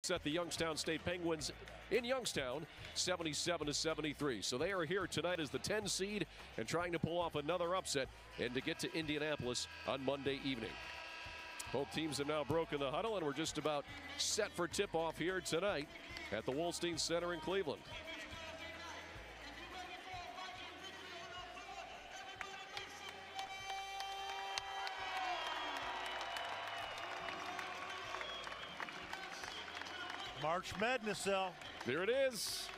Set the Youngstown State Penguins in Youngstown 77-73. So they are here tonight as the 10 seed and trying to pull off another upset and to get to Indianapolis on Monday evening. Both teams have now broken the huddle and we're just about set for tip-off here tonight at the Wolstein Center in Cleveland. March Madness, Al. There it is.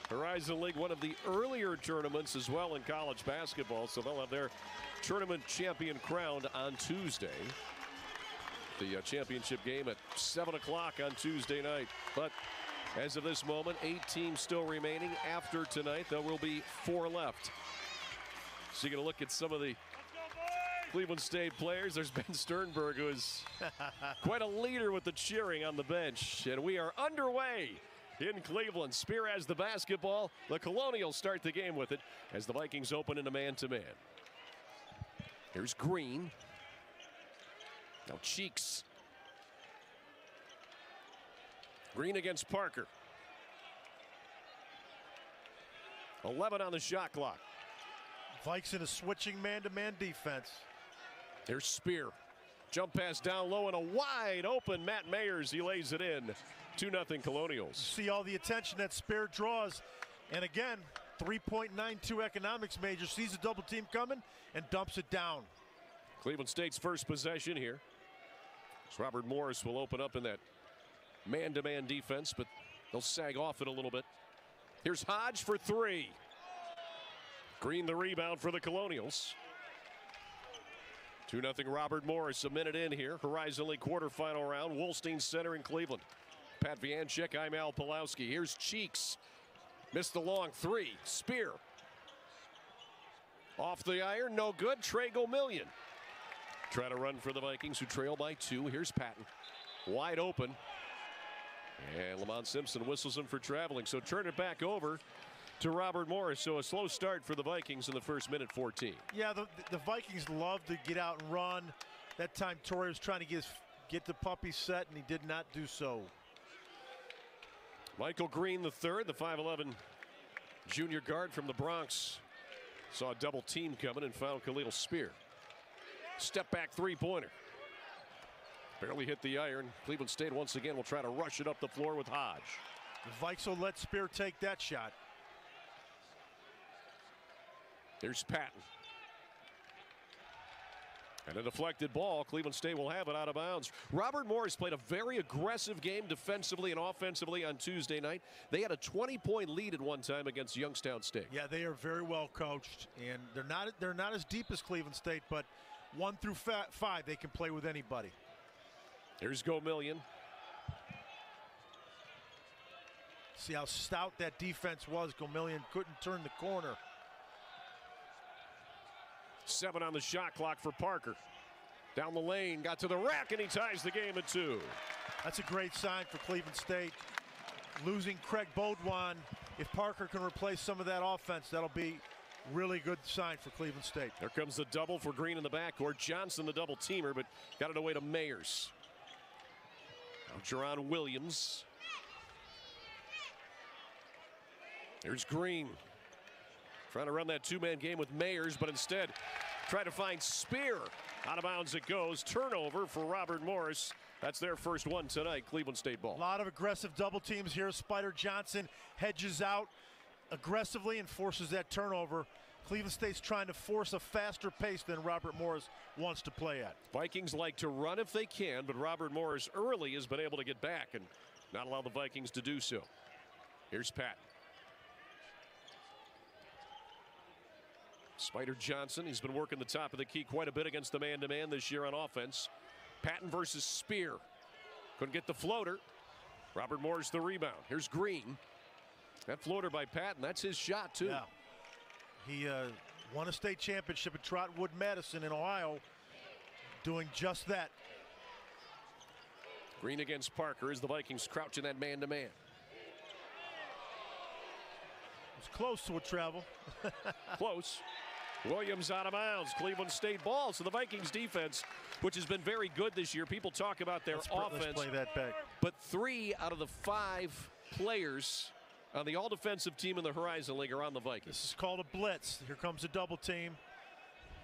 Horizon League, one of the earlier tournaments as well in college basketball, so they'll have their tournament champion crowned on Tuesday. The championship game at 7 o'clock on Tuesday night. But as of this moment, 8 teams still remaining. After tonight, there will be 4 left. So you're going to look at some of the Cleveland State players. There's Ben Sternberg, who is quite a leader with the cheering on the bench. And we are underway in Cleveland. Spear has the basketball. The Colonials start the game with it as the Vikings open in a man-to-man. Here's Green. Now Cheeks. Green against Parker. 11 on the shot clock. Vikes in a switching man-to-man defense. Here's Spear. Jump pass down low and a wide open Matt Mayers. He lays it in. 2-0 Colonials. See all the attention that Spear draws. And again, 3.92 economics major sees a double team coming and dumps it down. Cleveland State's first possession here. So Robert Morris will open up in that man-to-man defense, but they'll sag off it a little bit. Here's Hodge for 3. Green the rebound for the Colonials. 2-0 Robert Morris, a minute in here. Horizon League quarterfinal round. Wolstein Center in Cleveland. Pat Vianchek, I'm Al Pulowski. Here's Cheeks. Missed the long 3. Spear. Off the iron, no good. Trey Gomillion. Try to run for the Vikings, who trail by 2. Here's Patton. Wide open. And Lamont Simpson whistles him for traveling. So turn it back over to Robert Morris. So a slow start for the Vikings in the first minute 14. Yeah, the Vikings love to get out and run. That time Torrey was trying to get the puppy set, and he did not do so. Michael Green III, the 5'11 junior guard from the Bronx, saw a double team coming and found Khalil Spear. Step back three-pointer. Barely hit the iron. Cleveland State once again will try to rush it up the floor with Hodge. The Vikes will let Spear take that shot. There's Patton. And a deflected ball. Cleveland State will have it out of bounds. Robert Morris played a very aggressive game defensively and offensively on Tuesday night. They had a 20-point lead at one time against Youngstown State. Yeah, they are very well coached, and they're not as deep as Cleveland State, but 1 through 5 they can play with anybody. Here's Gomillion. See how stout that defense was. Gomillion couldn't turn the corner. 7 on the shot clock for Parker. Down the lane, got to the rack, and he ties the game at 2. That's a great sign for Cleveland State. Losing Craig Baudouin, if Parker can replace some of that offense, that'll be really good sign for Cleveland State. There comes the double for Green in the backcourt. Johnson the double teamer, but got it away to Mayers. Now Jerron Williams. Here's Green. Trying to run that 2-man game with Mayers, but instead try to find Spear. Out of bounds it goes. Turnover for Robert Morris. That's their first one tonight, Cleveland State ball. A lot of aggressive double teams here. Spider Johnson hedges out aggressively and forces that turnover. Cleveland State's trying to force a faster pace than Robert Morris wants to play at. Vikings like to run if they can, but Robert Morris early has been able to get back and not allow the Vikings to do so. Here's Pat. Spider Johnson, he's been working the top of the key quite a bit against the man-to-man this year on offense. Patton versus Spear. Couldn't get the floater. Robert Morris the rebound. Here's Green. That floater by Patton, that's his shot too. Yeah. He won a state championship at Trotwood Madison in Ohio doing just that. Green against Parker as the Vikings crouch in that man-to-man. It's close to a travel. Close. Williams out of bounds. Cleveland State ball. So the Vikings defense, which has been very good this year, people talk about their offense. Let's play that back. But 3 out of the 5 players on the all-defensive team in the Horizon League are on the Vikings. This is called a blitz. Here comes a double team.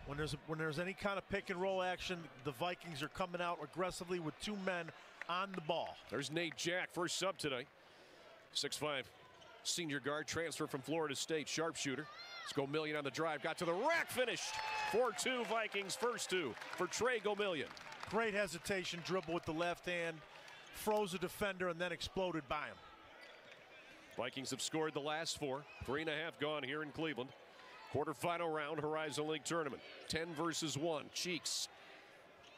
When there's any kind of pick and roll action, the Vikings are coming out aggressively with 2 men on the ball. There's Nate Jack, first sub today. 6'5", senior guard, transfer from Florida State, sharpshooter. Let's go Gomillion on the drive, got to the rack, finished. 4-2 Vikings, first 2 for Trey Gomillion. Great hesitation, dribble with the left hand, froze a defender, and then exploded by him. Vikings have scored the last 4, 3.5 gone here in Cleveland. Quarterfinal round Horizon League tournament. 10 versus 1. Cheeks.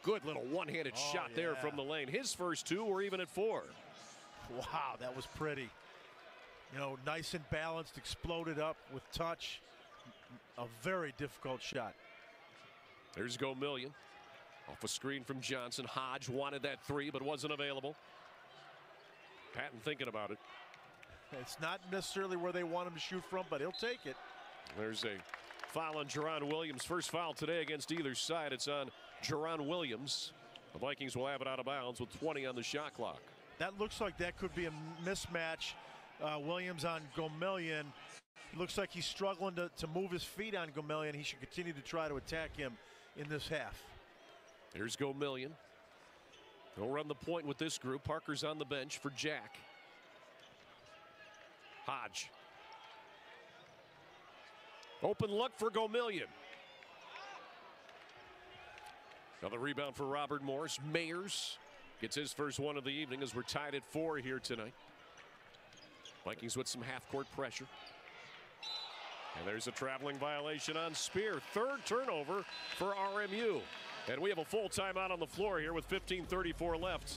Good little one-handed shot there from the lane. His first 2 were even at 4. Wow, that was pretty. You know, nice and balanced, exploded up with touch. A very difficult shot. There's Gomillion. Off a screen from Johnson. Hodge wanted that 3, but wasn't available. Patton thinking about it. It's not necessarily where they want him to shoot from, but he'll take it. There's a foul on Jerron Williams. First foul today against either side. It's on Jerron Williams. The Vikings will have it out of bounds with 20 on the shot clock. That looks like that could be a mismatch. Williams on Gomillion. Looks like he's struggling to move his feet on Gomillion. He should continue to try to attack him in this half. Here's Gomillion. He'll run the point with this group. Parker's on the bench for Jack. Hodge. Open look for Gomillion. Another rebound for Robert Morris. Mayers gets his first one of the evening as we're tied at 4 here tonight. Vikings with some half-court pressure. And there's a traveling violation on Spear. 3rd turnover for RMU. And we have a full timeout on the floor here with 15:34 left.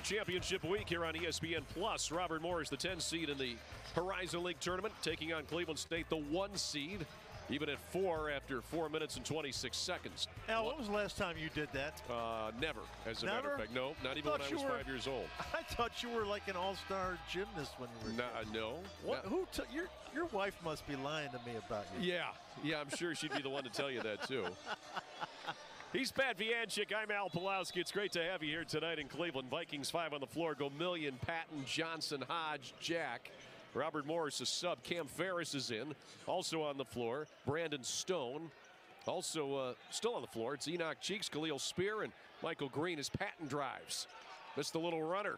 Championship week here on ESPN Plus. Robert Morris, the 10 seed in the Horizon League tournament, taking on Cleveland State, the 1 seed, even at 4 after 4 minutes and 26 seconds. Al, when was the last time you did that? Never, as a matter of fact. No, not even when I was 5 years old. I thought you were like an all-star gymnast when you were No. What, your wife must be lying to me about you. Yeah, I'm sure she'd be the one to tell you that too. He's Pat Vianchik. I'm Al Pulowski. It's great to have you here tonight in Cleveland. Vikings 5 on the floor. Gomillion, Patton, Johnson, Hodge, Jack. Robert Morris is sub. Cam Ferris is in. Also on the floor, Brandon Stone. Also still on the floor, it's Enoch Cheeks, Khalil Spear, and Michael Green as Patton drives. Missed the little runner.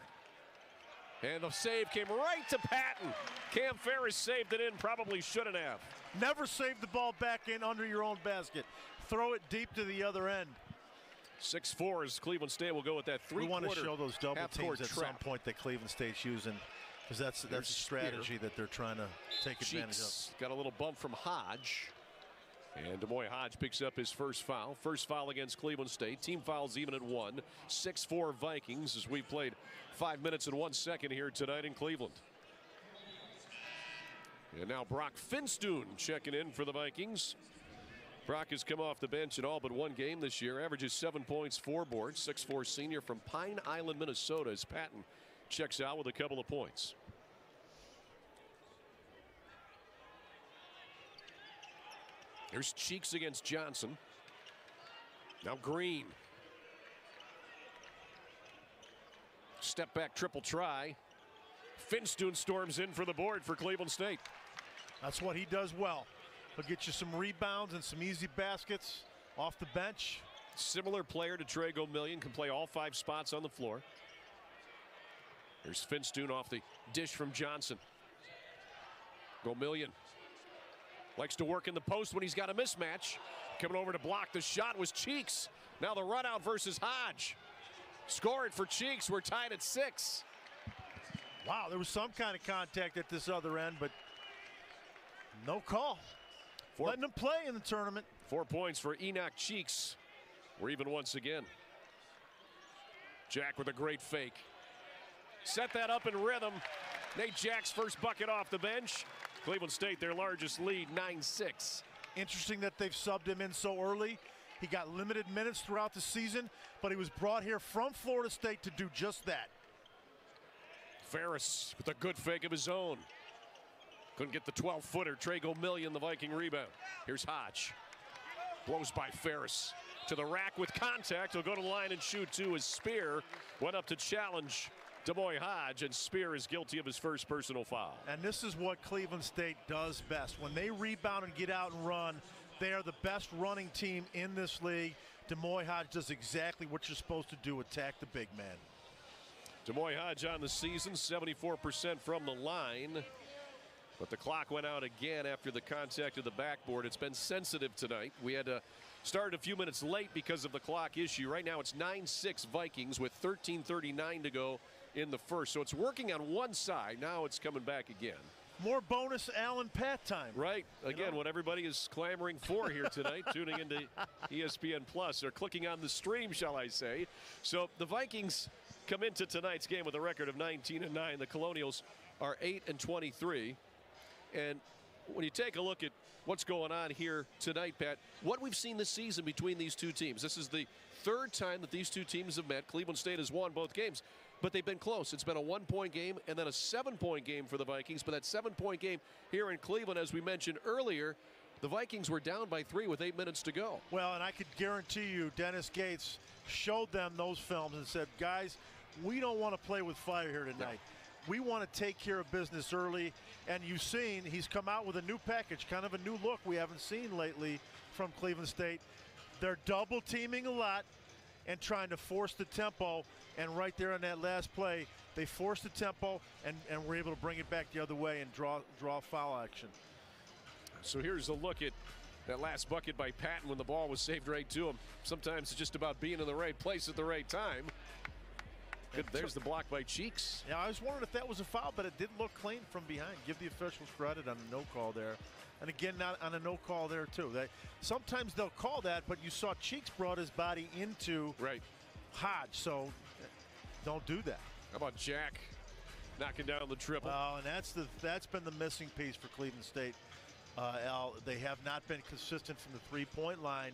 And the save came right to Patton. Cam Ferris saved it in, probably shouldn't have. Never save the ball back in under your own basket. Throw it deep to the other end. 6-4 as Cleveland State will go with that 3-quarter. We want to show those double teams at trap. some point that Cleveland State's using. because that's a strategy that they're trying to take advantage of. Got a little bump from Hodge. And Demoy Hodge picks up his first foul. First foul against Cleveland State. Team fouls even at 1. 6-4 Vikings as we played 5 minutes and 1 second here tonight in Cleveland. And now Brock Finstoon checking in for the Vikings. Brock has come off the bench in all but one game this year. Averages 7 points, 4 boards. 6'4" senior from Pine Island, Minnesota, as Patton checks out with a couple of points. Here's Cheeks against Johnson. Now Green. Step back triple try. Finstoon storms in for the board for Cleveland State. That's what he does well. He'll get you some rebounds and some easy baskets off the bench. Similar player to Trey Gomillion, can play all 5 spots on the floor. Here's Finstoon off the dish from Johnson. Gomillion likes to work in the post when he's got a mismatch. Coming over to block the shot was Cheeks. Now the run out versus Hodge. Score it for Cheeks. We're tied at 6. Wow, there was some kind of contact at this other end, but no call. Letting him play in the tournament. 4 points for Enoch Cheeks. We're even once again. Jack with a great fake. Set that up in rhythm. Nate Jack's first bucket off the bench. Cleveland State, their largest lead, 9-6. Interesting that they've subbed him in so early. He got limited minutes throughout the season, but he was brought here from Florida State to do just that. Ferris with a good fake of his own. Couldn't get the 12-footer. Trey Gomillion, the Viking rebound. Here's Hodge. Blows by Ferris. To the rack with contact. He'll go to the line and shoot 2 as Spear went up to challenge Demoy Hodge, and Spear is guilty of his first personal foul. And this is what Cleveland State does best. When they rebound and get out and run, they are the best running team in this league. Demoy Hodge does exactly what you're supposed to do, attack the big man. Demoy Hodge on the season, 74% from the line. But the clock went out again after the contact of the backboard. It's been sensitive tonight. We had to start a few minutes late because of the clock issue. Right now it's 9-6 Vikings with 13:39 to go in the first. So it's working on one side. Now it's coming back again. More bonus Allen Pat time. Right. Again, what everybody is clamoring for here tonight, tuning into ESPN Plus, or clicking on the stream, shall I say. So the Vikings come into tonight's game with a record of 19-9. The Colonials are 8-23. And when you take a look at what's going on here tonight, Pat, what we've seen this season between these two teams, this is the 3rd time that these two teams have met. Cleveland State has won both games, but they've been close. It's been a 1-point game and then a 7-point game for the Vikings. But that 7-point game here in Cleveland, as we mentioned earlier, the Vikings were down by 3 with 8 minutes to go. Well, and I could guarantee you Dennis Gates showed them those films and said, guys, we don't want to play with fire here tonight. No. We want to take care of business early, and you've seen he's come out with a new package, kind of a new look we haven't seen lately from Cleveland State. They're double teaming a lot and trying to force the tempo, and right there on that last play, they forced the tempo and were able to bring it back the other way and draw foul action. So here's a look at that last bucket by Patton when the ball was saved right to him. Sometimes it's just about being in the right place at the right time. Good, there's the block by Cheeks. Yeah, I was wondering if that was a foul, but it did look clean from behind. Give the officials credit on a no call there. And again, not on a no call there, too. Sometimes they'll call that, but you saw Cheeks brought his body into Hodge, so don't do that. How about Jack knocking down the triple? Oh, and that's been the missing piece for Cleveland State. Al, they have not been consistent from the three-point line,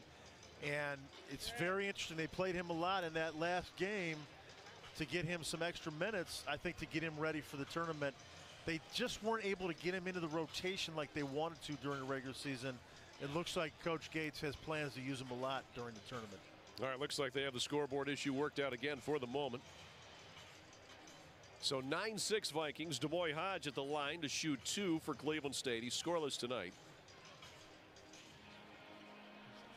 and it's very interesting. They played him a lot in that last game to get him some extra minutes, I think, to get him ready for the tournament. They just weren't able to get him into the rotation like they wanted to during the regular season. It looks like Coach Gates has plans to use him a lot during the tournament. All right, looks like they have the scoreboard issue worked out again for the moment. So 9-6 Vikings. Demoy Hodge at the line to shoot 2 for Cleveland State. He's scoreless tonight.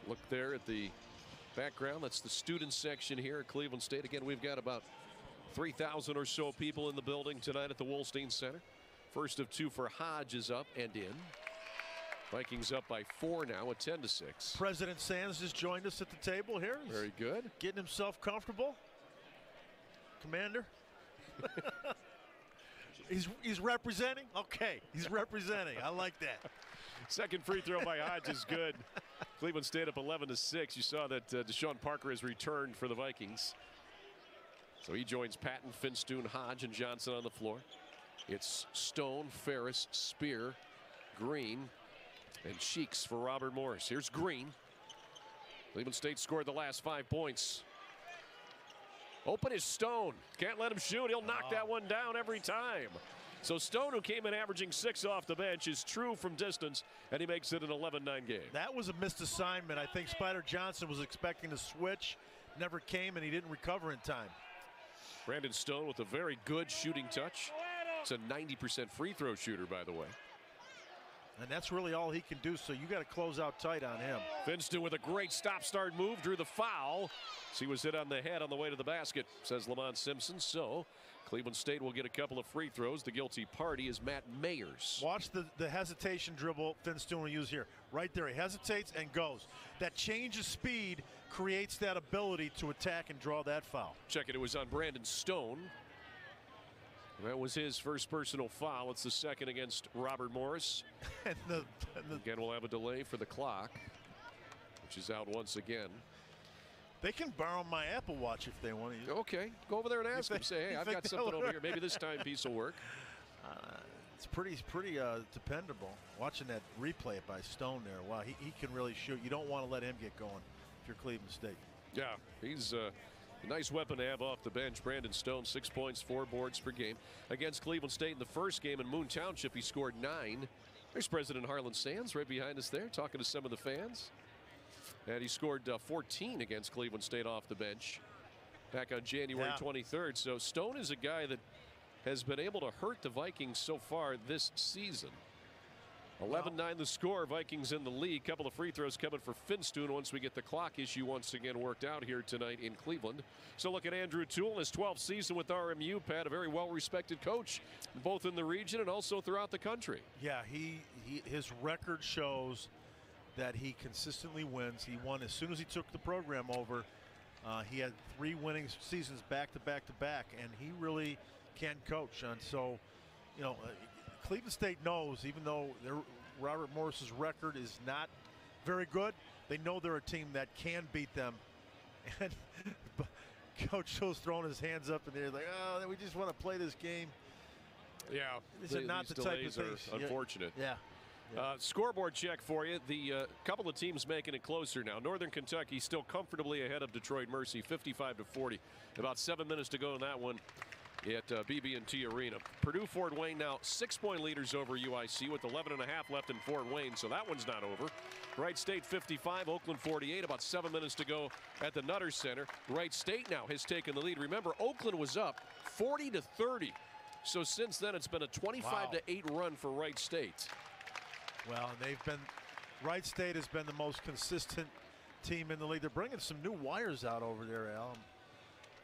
Look there at the background. That's the student section here at Cleveland State. Again, we've got about 3,000 or so people in the building tonight at the Wolstein Center. First of 2 for Hodge is up and in. Vikings up by 4 now at 10-6. President Sands has joined us at the table here. He's very good. Getting himself comfortable. Commander. He's representing? Okay, he's representing. I like that. Second free throw by Hodge is good. Cleveland State up 11-6. You saw that Deshaun Parker has returned for the Vikings. So he joins Patton, Finstoon, Hodge, and Johnson on the floor. It's Stone, Ferris, Spear, Green, and Cheeks for Robert Morris. Here's Green. Cleveland State scored the last 5 points. Open is Stone. Can't let him shoot. He'll knock that one down every time. So Stone, who came in averaging 6 off the bench, is true from distance, and he makes it an 11-9 game. That was a missed assignment. I think Spider Johnson was expecting to switch, never came, and he didn't recover in time. Brandon Stone with a very good shooting touch. It's a 90% free throw shooter, by the way. And that's really all he can do, so you got to close out tight on him. Finstoon with a great stop-start move, drew the foul. He was hit on the head on the way to the basket, says Lamont Simpson. So Cleveland State will get a couple of free throws. The guilty party is Matt Mayers. Watch the hesitation dribble Finstoon will use here. Right there, he hesitates and goes. That change of speed creates that ability to attack and draw that foul. Check it, it was on Brandon Stone. That was his first personal foul. It's the second against Robert Morris. Again, we'll have a delay for the clock, which is out once again. They can borrow my Apple Watch if they want to use it. Okay, go over there and ask them. Say, hey, I've got something over here. Maybe this timepiece will work. It's pretty dependable. Watching that replay by Stone there. Wow, he can really shoot. You don't want to let him get going if you're Cleveland State. Yeah, he's a nice weapon to have off the bench. Brandon Stone, 6 points, 4 boards per game. Against Cleveland State in the first game in Moon Township, he scored 9. There's President Harlan Sands right behind us there, talking to some of the fans. And he scored 14 against Cleveland State off the bench back on January 23rd. So Stone is a guy that has been able to hurt the Vikings so far this season. 11-9 the score. Vikings in the lead. Couple of free throws coming for Finstoon once we get the clock issue once again worked out here tonight in Cleveland. So look at Andrew Toole in his 12th season with RMU. Pat, a very well-respected coach, both in the region and also throughout the country. Yeah, his record shows that he consistently wins. He won as soon as he took the program over. He had 3 winning seasons back to back to back, and he really can coach. And so, you know, Cleveland State knows, even though Robert Morris's record is not very good, they know they're a team that can beat them. And Coach Tool's throwing his hands up in the air like, oh, we just want to play this game. Yeah, these are not the type of things. Unfortunate. Yeah. Scoreboard check for you. The couple of teams making it closer now. Northern Kentucky still comfortably ahead of Detroit Mercy, 55-40. About 7 minutes to go in that one at BB&T Arena. Purdue Fort Wayne now 6-point leaders over UIC with 11.5 left in Fort Wayne, so that one's not over. Wright State 55, Oakland 48. About 7 minutes to go at the Nutter Center. Wright State now has taken the lead. Remember, Oakland was up 40-30. So since then, it's been a 25-8 run for Wright State. Well, Wright State has been the most consistent team in the league. They're bringing some new wires out over there, Al.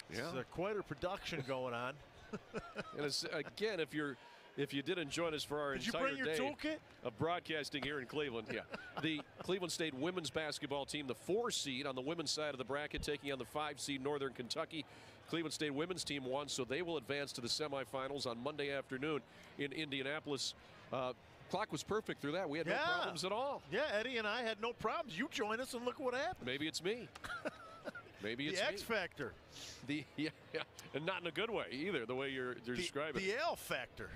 It's quite a production going on. And it's, again, if you didn't join us for our entire day of broadcasting here in Cleveland, the Cleveland State women's basketball team, the 4 seed on the women's side of the bracket, taking on the 5 seed Northern Kentucky. Cleveland State women's team won, so they will advance to the semifinals on Monday afternoon in Indianapolis. Clock was perfect through that. We had no problems at all. Yeah, Eddie and I had no problems. You joined us, and look what happened. Maybe it's me. Maybe it's the X factor. And not in a good way either, the way you're describing it. The L factor.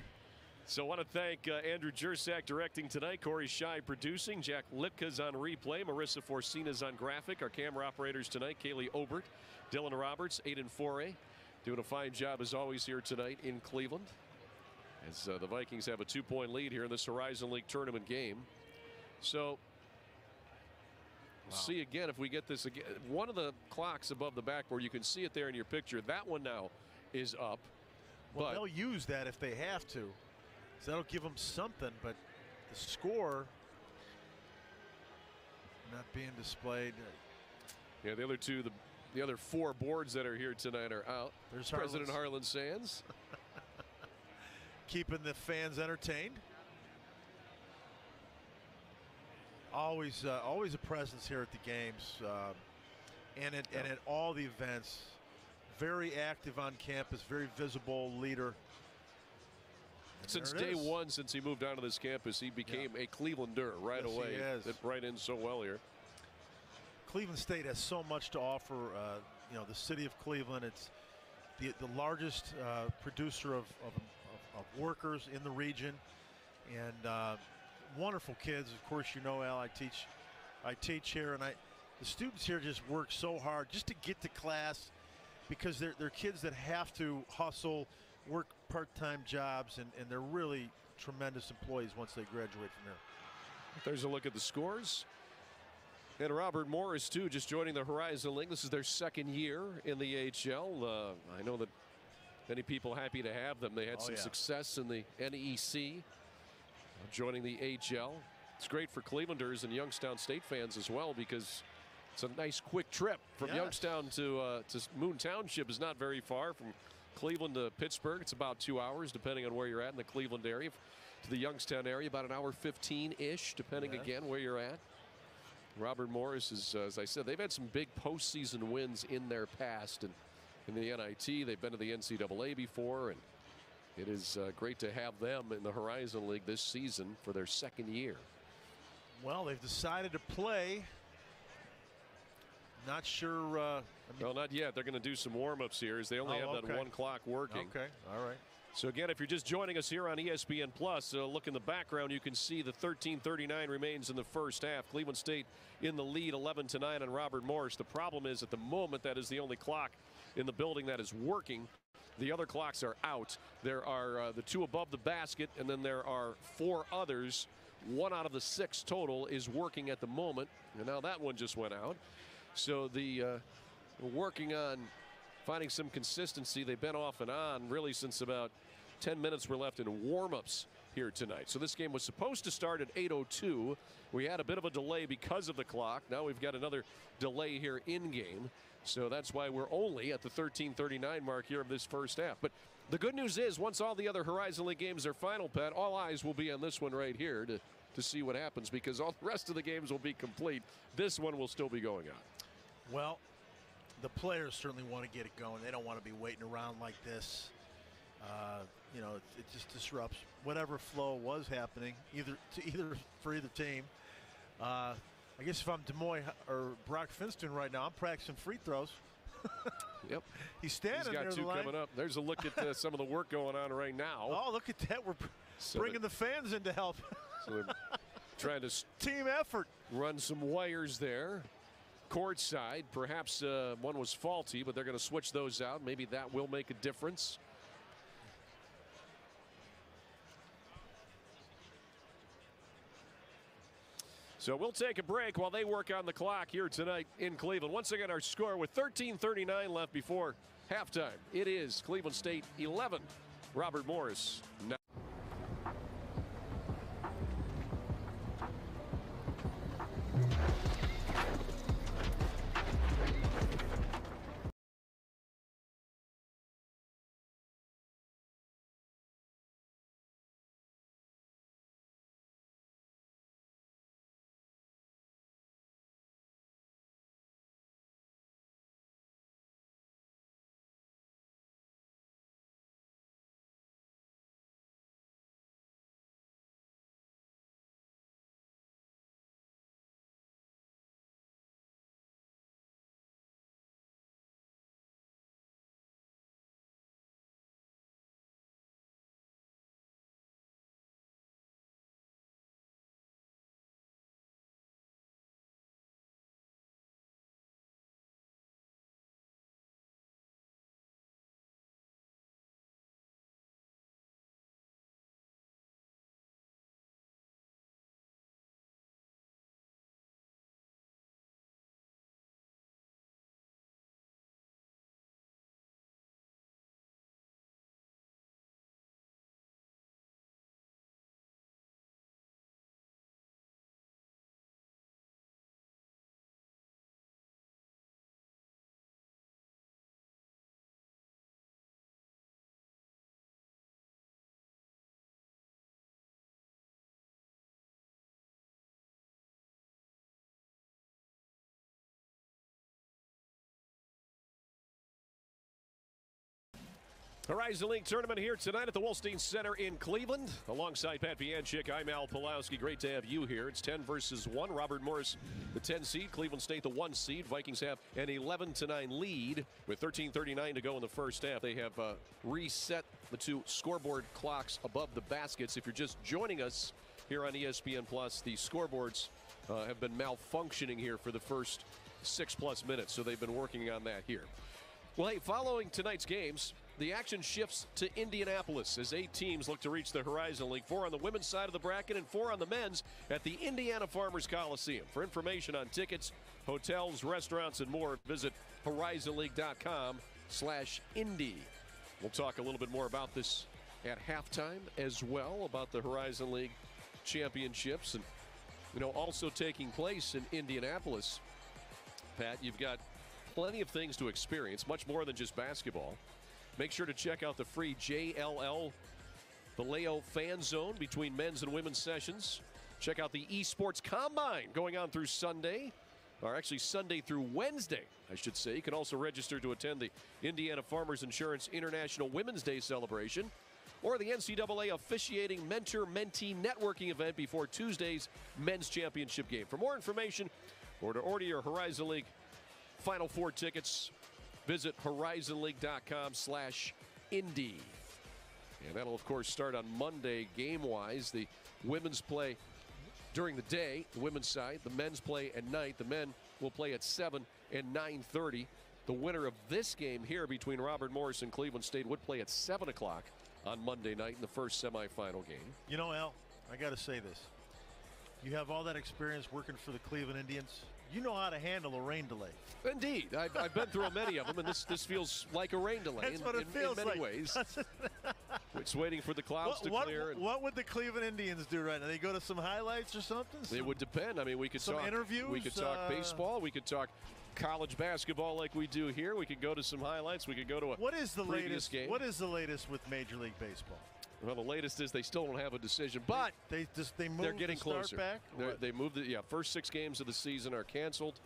So I want to thank Andrew Jersak directing tonight, Corey Schei producing, Jack Lipka's on replay, Marissa Forcina's on graphic. Our camera operators tonight, Kaylee Obert, Dylan Roberts, Aiden Foray, doing a fine job as always here tonight in Cleveland. As the Vikings have a 2-point lead here in this Horizon League tournament game. So we'll see again if we get this again. One of the clocks above the backboard, you can see it there in your picture. That one now is up. Well, they'll use that if they have to. So that'll give them something, but the score not being displayed. Yeah, the other 4 boards that are here tonight are out. There's President Harlan Sands. Keeping the fans entertained. Always a presence here at the games, and at all the events. Very active on campus, very visible leader. since day one, since he moved onto this campus, he became a Clevelander right away. Fit right in so well here. Cleveland State has so much to offer. You know, the city of Cleveland, it's the largest producer of workers in the region, and wonderful kids. Of course, you know, Al, I teach here, and the students here just work so hard just to get to class, because they're kids that have to hustle, work part-time jobs, and they're really tremendous employees once they graduate from here. There's a look at the scores. And Robert Morris, too, just joining the Horizon League. This is their second year in the AHL. I know that many people happy to have them. They had some success in the NEC, joining the AHL. It's great for Clevelanders and Youngstown State fans as well, because it's a nice quick trip from Youngstown to Moon Township. Is not very far from Cleveland to Pittsburgh. It's about 2 hours, depending on where you're at in the Cleveland area. To the Youngstown area, about an hour 15-ish, depending again where you're at. Robert Morris is, as I said, they've had some big postseason wins in their past, and in the NIT, they've been to the NCAA before, and it is great to have them in the Horizon League this season for their second year. Well, they've decided to play. Not sure. Well, not yet. They're going to do some warm-ups here, as they only have that 1 clock working. Okay, all right. So again, if you're just joining us here on ESPN Plus, look in the background, you can see the 13:39 remains in the first half. Cleveland State in the lead 11-9 on Robert Morris. The problem is, at the moment, that is the only clock in the building that is working. The other clocks are out. There are the 2 above the basket, and then there are 4 others. 1 out of the 6 total is working at the moment, and now that one just went out. So we're working on finding some consistency. They've been off and on really since about 10 minutes were left in warm-ups here tonight. So this game was supposed to start at 8:02. We had a bit of a delay because of the clock. Now we've got another delay here in game. So that's why we're only at the 13:39 mark here of this first half. But the good news is, once all the other Horizon League games are final, Pat, all eyes will be on this one right here to see what happens, because all the rest of the games will be complete. This one will still be going on. Well, the players certainly want to get it going. They don't want to be waiting around like this. You know, it just disrupts whatever flow was happening, for either team. I guess if I'm Des Moines or Brock Finston right now, I'm practicing free throws. Yep. He's standing there. He's got 2 coming up. There's a look at some of the work going on right now. Oh, look at that. We're bringing the fans in to help. So they're trying to team effort. Run some wires there. Court side, perhaps one was faulty, but they're going to switch those out. Maybe that will make a difference. So we'll take a break while they work on the clock here tonight in Cleveland. Once again, our score with 13:39 left before halftime. It is Cleveland State 11, Robert Morris 9. Horizon League tournament here tonight at the Wolstein Center in Cleveland. Alongside Pat Vianchik, I'm Al Pulowski. Great to have you here. It's 10 versus 1. Robert Morris, the 10 seed. Cleveland State, the 1 seed. Vikings have an 11-9 lead with 13:39 to go in the first half. They have reset the two scoreboard clocks above the baskets. If you're just joining us here on ESPN Plus, the scoreboards have been malfunctioning here for the first 6+ minutes, so they've been working on that here. Well, hey, following tonight's games, the action shifts to Indianapolis as 8 teams look to reach the Horizon League. 4 on the women's side of the bracket and 4 on the men's at the Indiana Farmers Coliseum. For information on tickets, hotels, restaurants, and more, visit horizonleague.com/Indy. We'll talk a little bit more about this at halftime as well, about the Horizon League championships. And, you know, also taking place in Indianapolis, Pat, you've got plenty of things to experience, much more than just basketball. Make sure to check out the free JLL Vallejo Fan Zone between men's and women's sessions. Check out the Esports Combine going on through Sunday, or actually Sunday through Wednesday, I should say. You can also register to attend the Indiana Farmers Insurance International Women's Day celebration or the NCAA officiating mentor-mentee networking event before Tuesday's men's championship game. For more information or to order your Horizon League Final Four tickets, visit horizonleague.com/Indy. And that'll, of course, start on Monday game-wise. The women's play during the day, the women's side. The men's play at night. The men will play at 7 and 9:30. The winner of this game here between Robert Morris and Cleveland State would play at 7 o'clock on Monday night in the first semifinal game. You know, Al, I got to say this. You have all that experience working for the Cleveland Indians. You know how to handle a rain delay. Indeed. I've been through many of them, and this feels like a rain delay That's what it feels in many like. ways. It's waiting for the clouds to clear. What would the Cleveland Indians do right now? They go to some highlights or something? It would depend. I mean, we could some talk interviews. We could talk baseball. We could talk college basketball like we do here. We could go to some highlights. We could go to a What is the latest game. What is the latest with Major League Baseball? Well, the latest is they still don't have a decision, but they moved they're getting the start closer. Back? They moved the first 6 games of the season are canceled.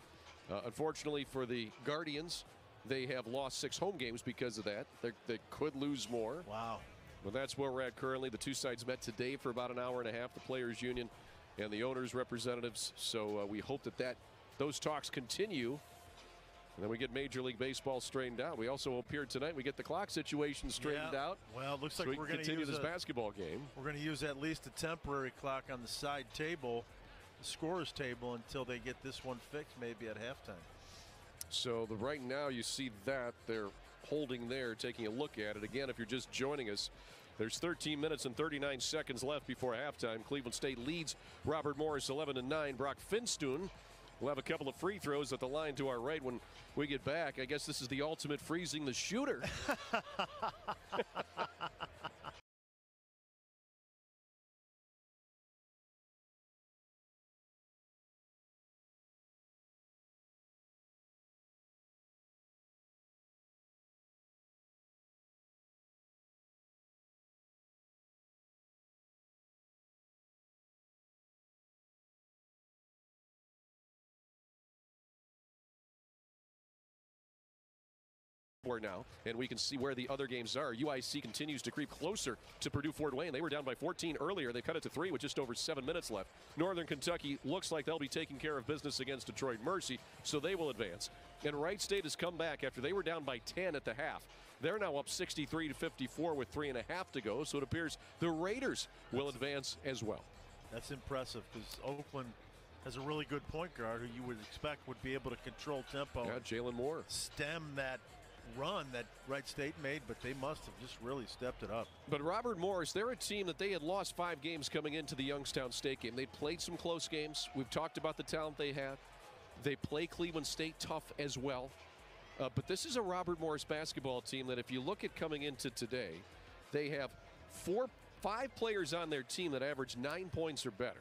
Unfortunately for the Guardians, they have lost 6 home games because of that. They could lose more. Wow. Well, that's where we're at currently. The two sides met today for about an hour and a half, the Players Union and the owners' representatives. So we hope that those talks continue. And then we get Major League Baseball straightened out. We also hope here tonight we get the clock situation straightened out. Well, it looks like so we're going to continue use this basketball game. We're going to use at least a temporary clock on the side table, the scorer's table, until they get this one fixed, maybe at halftime. So right now you see that they're holding there, taking a look at it. Again, if you're just joining us, there's 13 minutes and 39 seconds left before halftime. Cleveland State leads Robert Morris 11-9. Brock Finstuen will have a couple of free throws at the line to our right when we get back. I guess this is the ultimate freezing the shooter. Now, and we can see where the other games are. UIC continues to creep closer to Purdue Fort Wayne. They were down by 14 earlier. They cut it to 3 with just over 7 minutes left. Northern Kentucky looks like they'll be taking care of business against Detroit Mercy, so they will advance. And Wright State has come back after they were down by 10 at the half. They're now up 63-54 with 3.5 to go, so it appears the Raiders will advance as well. That's impressive because Oakland has a really good point guard who you would expect would be able to control tempo. Yeah, Jalen Moore. Stem that run that Wright State made, but they must have just really stepped it up. But Robert Morris, they're a team that they had lost 5 games coming into the Youngstown State game. They played some close games. We've talked about the talent they have. They play Cleveland State tough as well. But this is a Robert Morris basketball team that if you look at coming into today, they have 5 players on their team that average 9 points or better.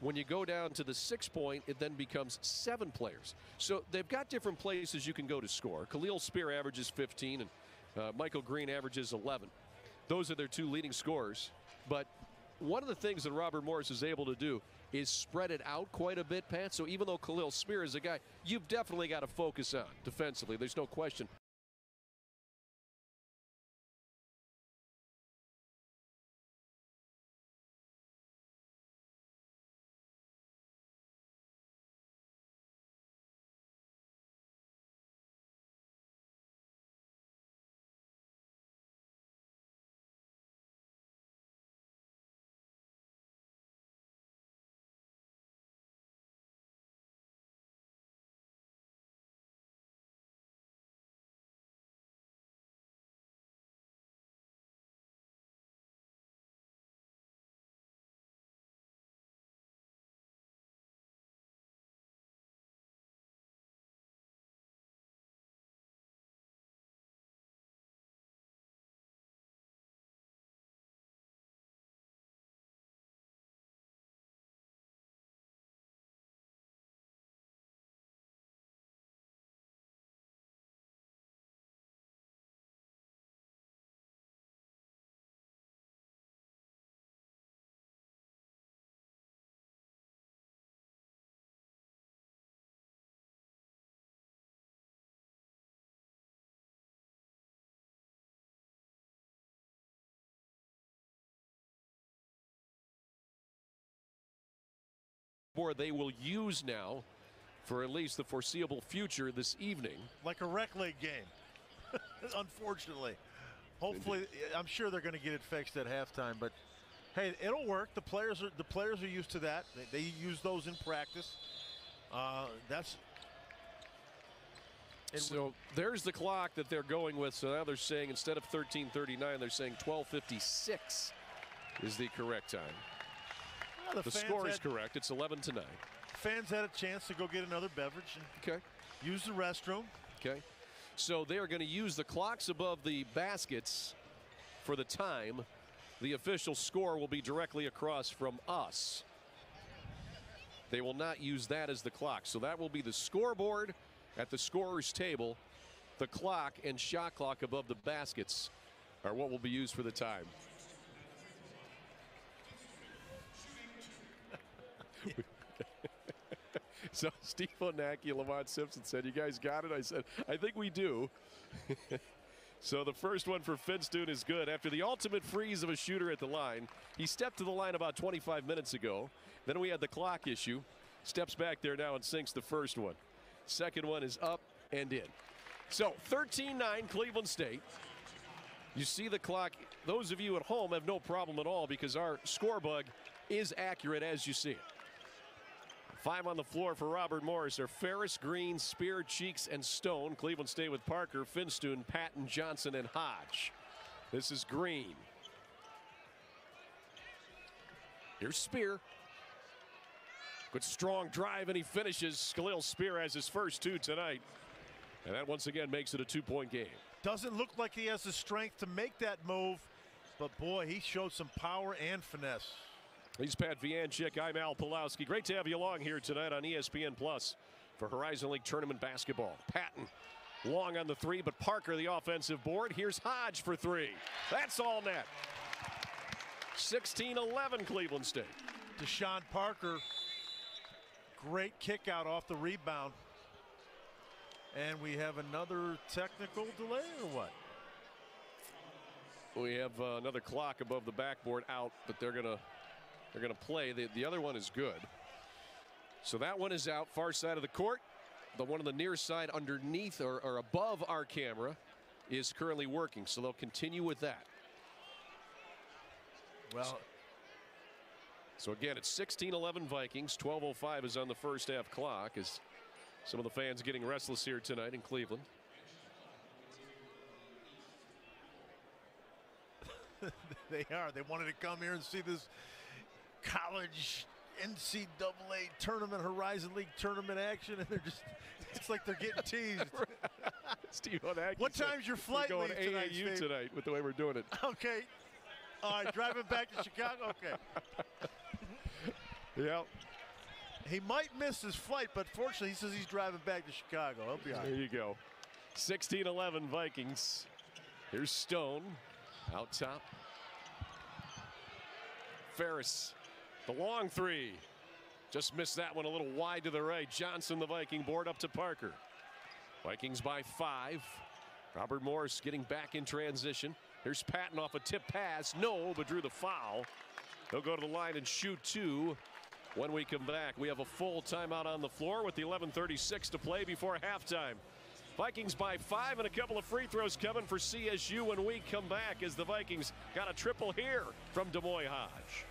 When you go down to the 6-point, it then becomes 7 players. So they've got different places you can go to score. Khalil Spear averages 15, and Michael Green averages 11. Those are their 2 leading scorers. But one of the things that Robert Morris is able to do is spread it out quite a bit, Pat. So even though Khalil Spear is a guy you've definitely got to focus on defensively, there's no question. board they will use now for at least the foreseeable future this evening. Like a rec league game, unfortunately. Hopefully, I'm sure they're going to get it fixed at halftime, but hey, it'll work. The players are used to that. They use those in practice. So there's the clock that they're going with. So now they're saying instead of 13:39, they're saying 12:56 is the correct time. Well, the score is correct. It's 11-9. Fans had a chance to go get another beverage and use the restroom. Okay. So they are going to use the clocks above the baskets for the time. The official score will be directly across from us. They will not use that as the clock. So that will be the scoreboard at the scorer's table. The clock and shot clock above the baskets are what will be used for the time. So Steve Onaki and Lamont Simpson said, "You guys got it?" I said, "I think we do." So the first one for Finstone is good. After the ultimate freeze of a shooter at the line, he stepped to the line about 25 minutes ago. Then we had the clock issue. Steps back there now and sinks the first one. Second one is up and in. So 13-9 Cleveland State. You see the clock. Those of you at home have no problem at all because our score bug is accurate as you see it. 5 on the floor for Robert Morris are Ferris, Green, Spear, Cheeks, and Stone. Cleveland State with Parker, Finstone, Patton, Johnson, and Hodge. This is Green. Here's Spear. Good strong drive, and he finishes. Khalil Spear has his first 2 tonight. And that once again makes it a 2-point game. Doesn't look like he has the strength to make that move, but boy, he showed some power and finesse. He's Pat Vianchik. I'm Al Pulowski. Great to have you along here tonight on ESPN Plus for Horizon League Tournament basketball. Patton long on the 3, but Parker the offensive board. Here's Hodge for 3. That's all net. 16-11 Cleveland State. Deshaun Parker, great kick out off the rebound. And we have another technical delay or what? We have another clock above the backboard out, but they're gonna play. The other one is good. So that one is out, far side of the court. The one on the near side underneath or above our camera is currently working. So they'll continue with that. Well, so again, it's 16-11 Vikings. 12:05 is on the first half clock as some of the fans getting restless here tonight in Cleveland. They are. They wanted to come here and see this college NCAA tournament, Horizon League tournament action, and they're just, it's like they're getting teased. Steve Onaki, what time's your flight going leave tonight, AAU Steve? tonight with the way we're doing it. Okay. All right, driving back to Chicago? Okay. Yeah. He might miss his flight, but fortunately he says he's driving back to Chicago. He'll be all right. There you go. 16-11 Vikings. Here's Stone out top. Ferris, the long 3. Just missed that one a little wide to the right. Johnson, the Viking board up to Parker. Vikings by 5. Robert Morris getting back in transition. Here's Patton off a tip pass. No, but drew the foul. He'll go to the line and shoot 2. When we come back, we have a full timeout on the floor with the 11:36 to play before halftime. Vikings by 5 and a couple of free throws coming for CSU when we come back as the Vikings got a triple here from D'Moy Hodge.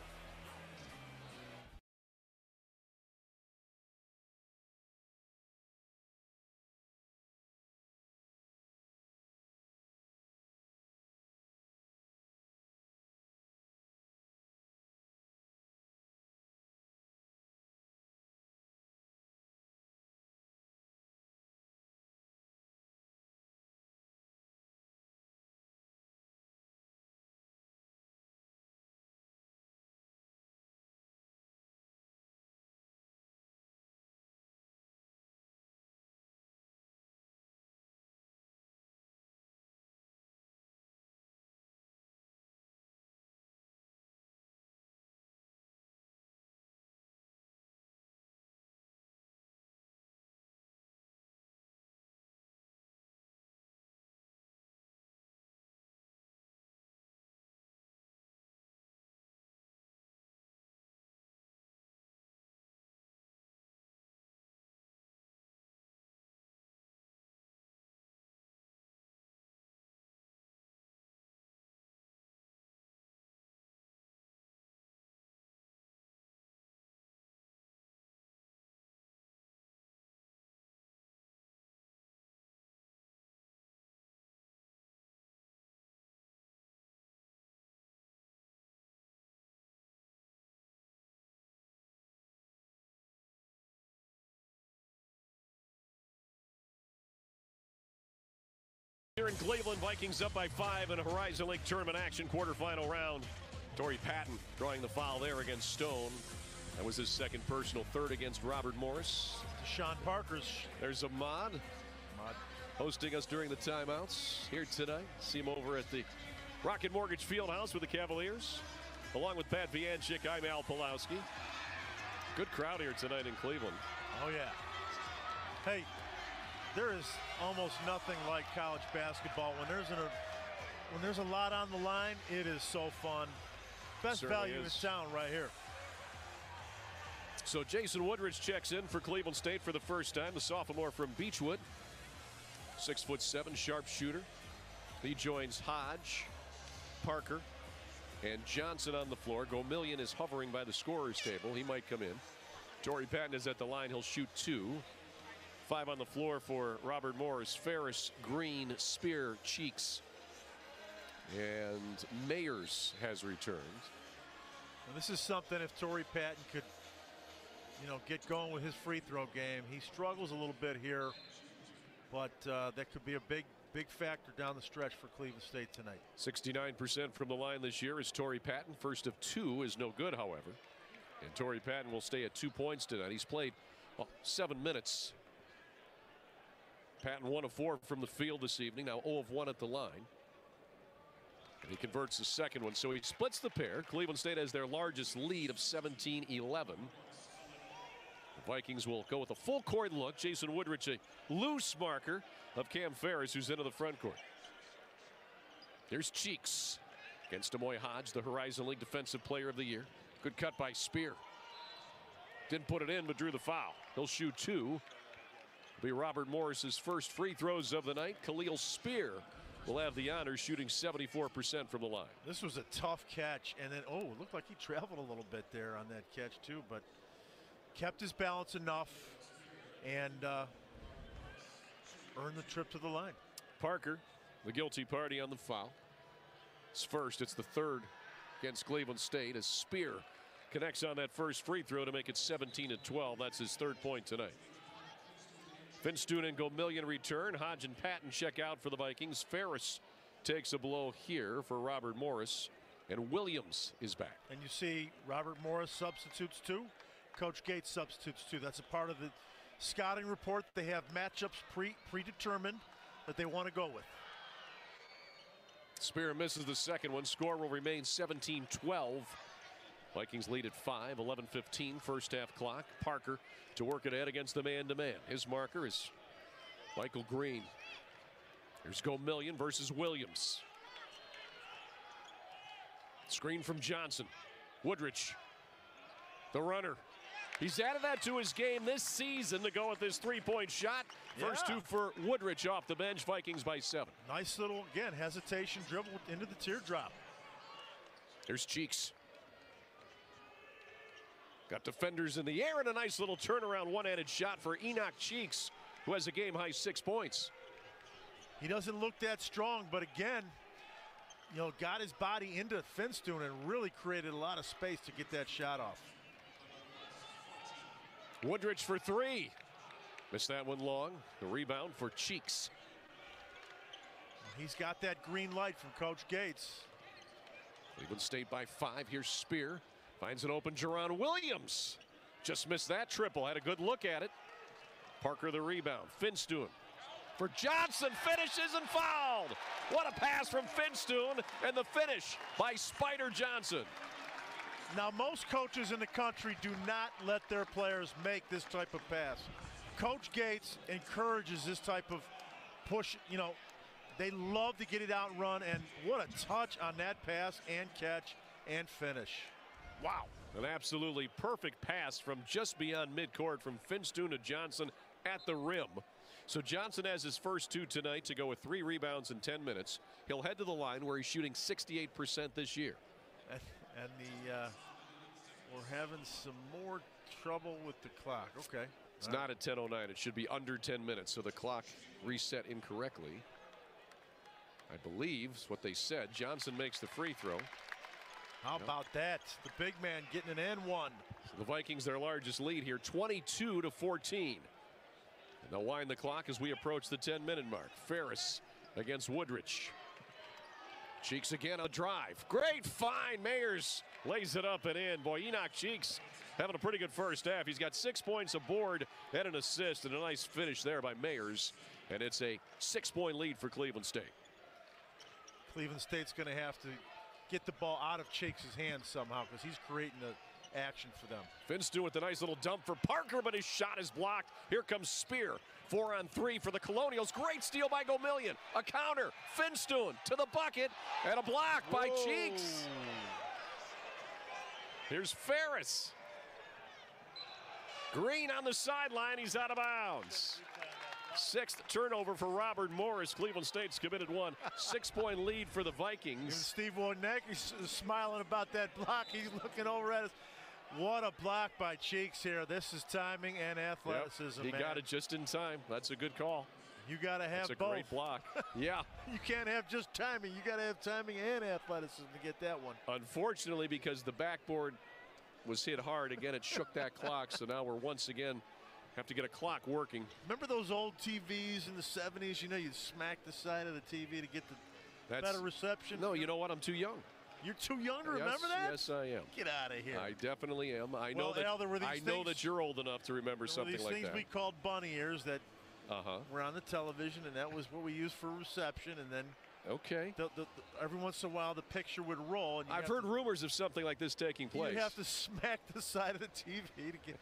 Here in Cleveland, Vikings up by 5 in a Horizon League tournament action quarterfinal round. Torrey Patton drawing the foul there against Stone. That was his second personal, third against Robert Morris. Sean Parker's. There's Ahmad hosting us during the timeouts here tonight. See him over at the Rocket Mortgage Fieldhouse with the Cavaliers. Along with Pat Vianchik, I'm Al Pulowski. Good crowd here tonight in Cleveland. Oh, yeah. Hey, there is almost nothing like college basketball. When there's a lot on the line, it is so fun. Best value in town right here. So Jason Woodridge checks in for Cleveland State for the first time. The sophomore from Beechwood. 6'7", sharpshooter. He joins Hodge, Parker, and Johnson on the floor. Gomillion is hovering by the scorer's table. He might come in. Torrey Patton is at the line. He'll shoot 2. 5 on the floor for Robert Morris. Ferris, Green, Spear, Cheeks, and Mayers has returned. And this is something if Torrey Patton could, get going with his free throw game. He struggles a little bit here, but that could be a big factor down the stretch for Cleveland State tonight. 69% from the line this year is Torrey Patton. First of 2 is no good, however. And Torrey Patton will stay at 2 points tonight. He's played 7 minutes. Patton 1 of 4 from the field this evening. Now 0 of 1 at the line. And he converts the second one. So he splits the pair. Cleveland State has their largest lead of 17-11. The Vikings will go with a full court look. Jason Woodridge, a loose marker of Cam Ferris, who's into the front court. There's Cheeks against Amoy Hodge, the Horizon League Defensive Player of the Year. Good cut by Spear. Didn't put it in, but drew the foul. He'll shoot 2. It'll be Robert Morris's first free throws of the night. Khalil Spear will have the honor, shooting 74% from the line. This was a tough catch, and then it looked like he traveled a little bit there on that catch too, but kept his balance enough and earned the trip to the line. Parker, the guilty party on the foul. It's first. It's the third against Cleveland State as Spear connects on that first free throw to make it 17-12. That's his third point tonight. Finstuen and Gomillion return. Hodge and Patton check out for the Vikings. Ferris takes a blow here for Robert Morris, and Williams is back. And you see Robert Morris substitutes too. Coach Gates substitutes too. That's a part of the scouting report. They have matchups predetermined that they want to go with. Spear misses the second one. Score will remain 17-12. Vikings lead at 5, 11:15 first half clock. Parker to work it ahead against the man-to-man. His marker is Michael Green. Here's Gomillion versus Williams. Screen from Johnson. Woodridge, the runner. He's added that to his game this season to go with this three-point shot. First 2 for Woodridge off the bench. Vikings by 7. Nice little, again, hesitation dribble into the teardrop. There's Cheeks. Got defenders in the air and a nice little turnaround one-handed shot for Enoch Cheeks, who has a game-high 6 points. He doesn't look that strong, but again, got his body into Finstuen and really created a lot of space to get that shot off. Woodridge for 3. Missed that one long. The rebound for Cheeks. He's got that green light from Coach Gates. Cleveland State by 5. Here's Spear. Finds an open Jerron Williams. Just missed that triple. Had a good look at it. Parker the rebound. Finstuen for Johnson. Finishes and fouled. What a pass from Finstuen. And the finish by Spider Johnson. Now, most coaches in the country do not let their players make this type of pass. Coach Gates encourages this type of push. They love to get it out and run. And what a touch on that pass and catch and finish. Wow. An absolutely perfect pass from just beyond midcourt from Finstuen to Johnson at the rim. So Johnson has his first 2 tonight to go with 3 rebounds in 10 minutes. He'll head to the line where he's shooting 68% this year. And we're having some more trouble with the clock. Okay. It's not at 10:09. It should be under 10 minutes. So the clock reset incorrectly, I believe is what they said. Johnson makes the free throw. How about that? The big man getting an N1. So the Vikings, their largest lead here, 22-14. And they'll wind the clock as we approach the 10-minute mark. Ferris against Woodridge. Cheeks again, a drive. Great find. Mayers lays it up and in. Boy, Enoch Cheeks having a pretty good first half. He's got 6 points aboard and an assist, and a nice finish there by Mayers. And it's a 6-point lead for Cleveland State. Cleveland State's going to have to get the ball out of Cheeks' hands somehow because he's creating the action for them. Finstuen with a nice little dump for Parker, but his shot is blocked. Here comes Spear. 4-on-3 for the Colonials. Great steal by Gomillion. A counter. Finstuen to the bucket, and a block by Cheeks. Here's Ferris. Green on the sideline. He's out of bounds. 6th turnover for Robert Morris. Cleveland State's committed one. 6-point lead for the Vikings. And Steve Wozniak is smiling about that block. He's looking over at us. What a block by Cheeks here. This is timing and athleticism. Yep. He got it just in time. That's a good call. You got to have both. That's a great block. Yeah. You can't have just timing. You got to have timing and athleticism to get that one. Unfortunately, because the backboard was hit hard, again, it shook that clock. So now we're once again have to get a clock working. Remember those old TVs in the 70s? You know, you'd smack the side of the TV to get the better reception. No, you know what? I'm too young. You're too young to remember that? Yes, I am. Get out of here. I definitely am. I know that you're old enough to remember something like that. These things we called bunny ears that were on the television, and that was what we used for reception. And then every once in a while, the picture would roll. And I've heard rumors of something like this taking place. You have to smack the side of the TV to get.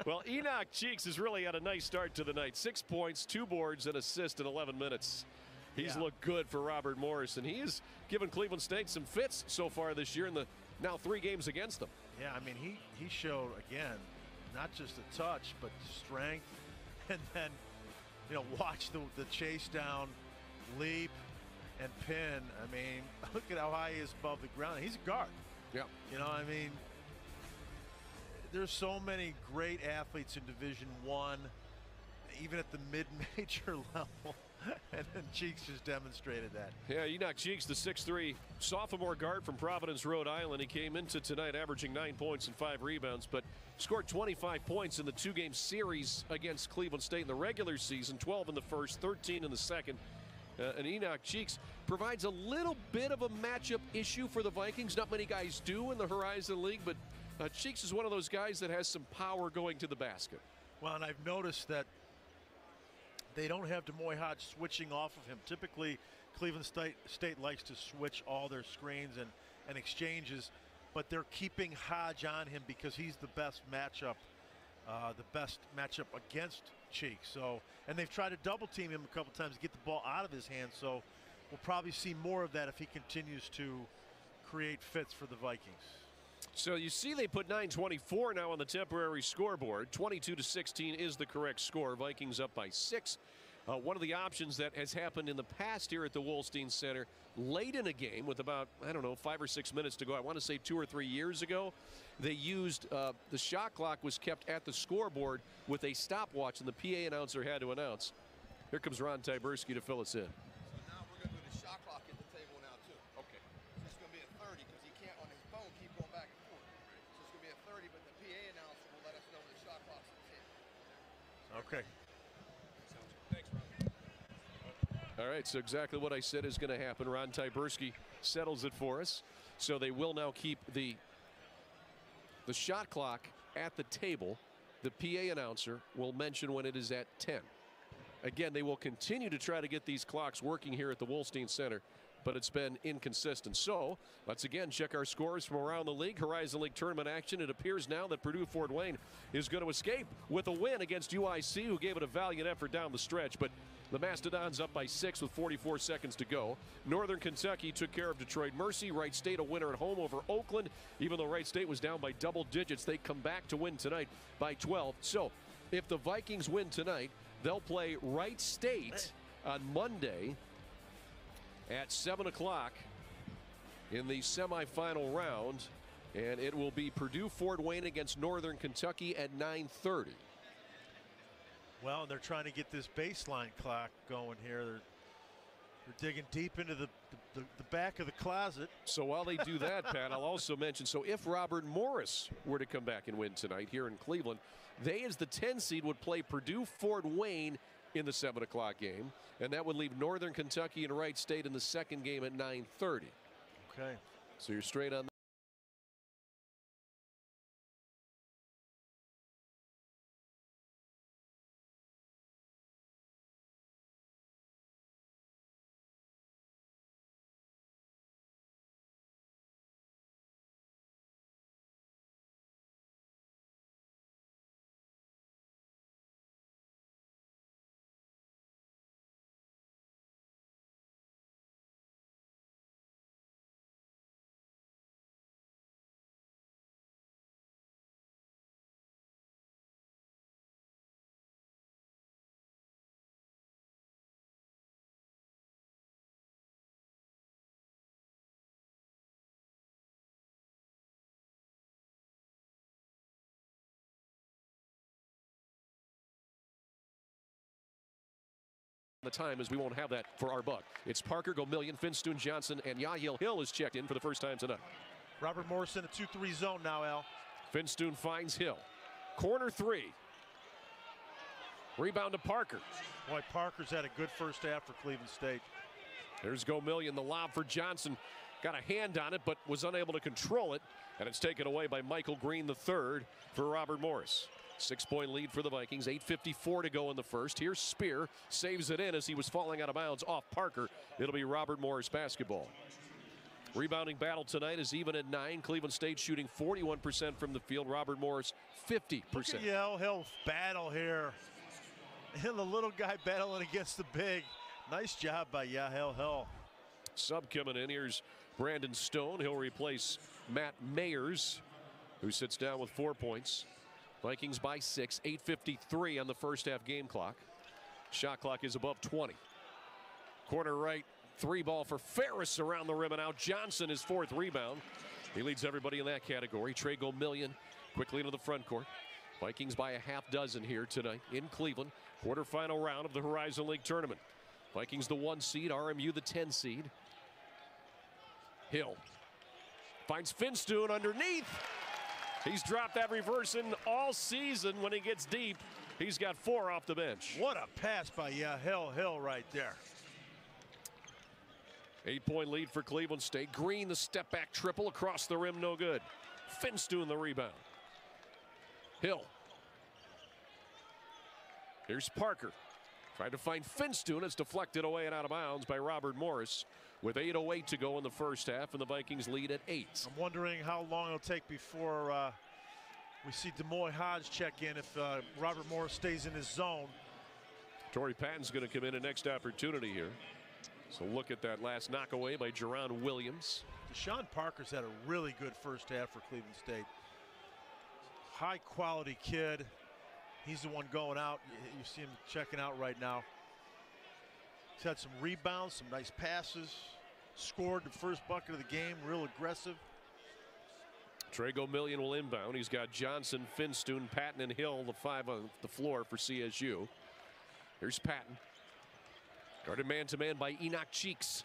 Well, Enoch Cheeks has really had a nice start to the night. 6 points, 2 boards, and assist in 11 minutes. He's looked good for Robert Morris, and he has given Cleveland State some fits so far this year in the now 3 games against them. Yeah, I mean, he showed, again, not just a touch, but strength. And then, you know, watch the chase down, leap, and pin. I mean, look at how high he is above the ground. He's a guard. Yeah. You know, I mean, there's so many great athletes in Division I, even at the mid-major level. And then Cheeks just demonstrated that. Yeah, Enoch Cheeks, the 6'3" sophomore guard from Providence, Rhode Island. He came into tonight averaging 9 points and 5 rebounds, but scored 25 points in the 2-game series against Cleveland State in the regular season, 12 in the first, 13 in the second. And Enoch Cheeks provides a little bit of a matchup issue for the Vikings. Not many guys do in the Horizon League, but Cheeks is one of those guys that has some power going to the basket. Well, and I've noticed that they don't have Demoy Hodge switching off of him. Typically, Cleveland State likes to switch all their screens and exchanges, but they're keeping Hodge on him because he's the best matchup against Cheeks. So, and they've tried to double team him a couple times to get the ball out of his hands. So we'll probably see more of that if he continues to create fits for the Vikings. So you see they put 9:24 now on the temporary scoreboard. 22-16 is the correct score. Vikings up by 6. One of the options that has happened in the past here at the Wolstein Center, late in a game with about, I don't know, 5 or 6 minutes to go. I want to say 2 or 3 years ago, they used the shot clock was kept at the scoreboard with a stopwatch, and the PA announcer had to announce. Here comes Ron Tyberski to fill us in. Okay. Thanks, Ron. All right, so exactly what I said is going to happen. Ron Tyberski settles it for us. So they will now keep the shot clock at the table. The PA announcer will mention when it is at 10. Again, they will continue to try to get these clocks working here at the Wolstein Center, but it's been inconsistent. So let's again check our scores from around the league. Horizon League tournament action. It appears now that Purdue-Fort Wayne is going to escape with a win against UIC, who gave it a valiant effort down the stretch. But the Mastodons up by 6 with 44 seconds to go. Northern Kentucky took care of Detroit Mercy. Wright State a winner at home over Oakland. Even though Wright State was down by double digits, they come back to win tonight by 12. So if the Vikings win tonight, they'll play Wright State on Monday at 7 o'clock in the semifinal round, and it will be Purdue-Fort Wayne against Northern Kentucky at 9:30. Well, they're trying to get this baseline clock going here. They're digging deep into the back of the closet. So while they do that, Pat, I'll also mention, so if Robert Morris were to come back and win tonight here in Cleveland, they as the 10 seed would play Purdue-Fort Wayne in the 7 o'clock game, and that would leave Northern Kentucky and Wright State in the second game at 9:30. Okay. So you're straight on the time, as we won't have that for our buck. It's Parker, Gomillion, Finstoon, Johnson, and Yahil Hill is checked in for the first time tonight. Robert Morris in a 2-3 zone now, Al. Finstoon finds Hill. Corner 3. Rebound to Parker. Boy, Parker's had a good first half for Cleveland State. There's Gomillion, the lob for Johnson. Got a hand on it, but was unable to control it. And it's taken away by Michael Green III for Robert Morris. 6-point lead for the Vikings. 8:54 to go in the first. Here's Spear. Saves it in as he was falling out of bounds off Parker. It'll be Robert Morris basketball. Rebounding battle tonight is even at 9. Cleveland State shooting 41% from the field. Robert Morris 50%. Look at Yahil Hill battle here. And the little guy battling against the big. Nice job by Yahil Hill. Sub coming in. Here's Brandon Stone. He'll replace Matt Mayers, who sits down with 4 points. Vikings by 6. 8:53 on the first half game clock. Shot clock is above 20. Corner right. 3 ball for Ferris around the rim and out. Johnson, his 4th rebound. He leads everybody in that category. Trey Gomillion quickly into the front court. Vikings by a half dozen here tonight in Cleveland. Quarterfinal round of the Horizon League tournament. Vikings the 1 seed, RMU the 10 seed. Hill finds Finstoon underneath. He's dropped that reverse in all season when he gets deep. He's got 4 off the bench. What a pass by Yahil Hill right there. 8-point lead for Cleveland State. Green, the step back triple across the rim, no good. Finstoon the rebound. Hill. Here's Parker. Trying to find Finstoon. It's deflected away and out of bounds by Robert Morris with 8:08 to go in the first half, and the Vikings lead at 8. I'm wondering how long it'll take before we see Demoy Hodge check in if Robert Morris stays in his zone. Torrey Patton's going to come in a next opportunity here. So look at that last knockaway by Jerron Williams. Deshaun Parker's had a really good first half for Cleveland State. High quality kid. He's the one going out. You see him checking out right now. He's had some rebounds, some nice passes. Scored the first bucket of the game, real aggressive. Trey Gomillion will inbound. He's got Johnson, Finstoon, Patton, and Hill, the 5 on the floor for CSU. Here's Patton. Guarded man-to-man by Enoch Cheeks.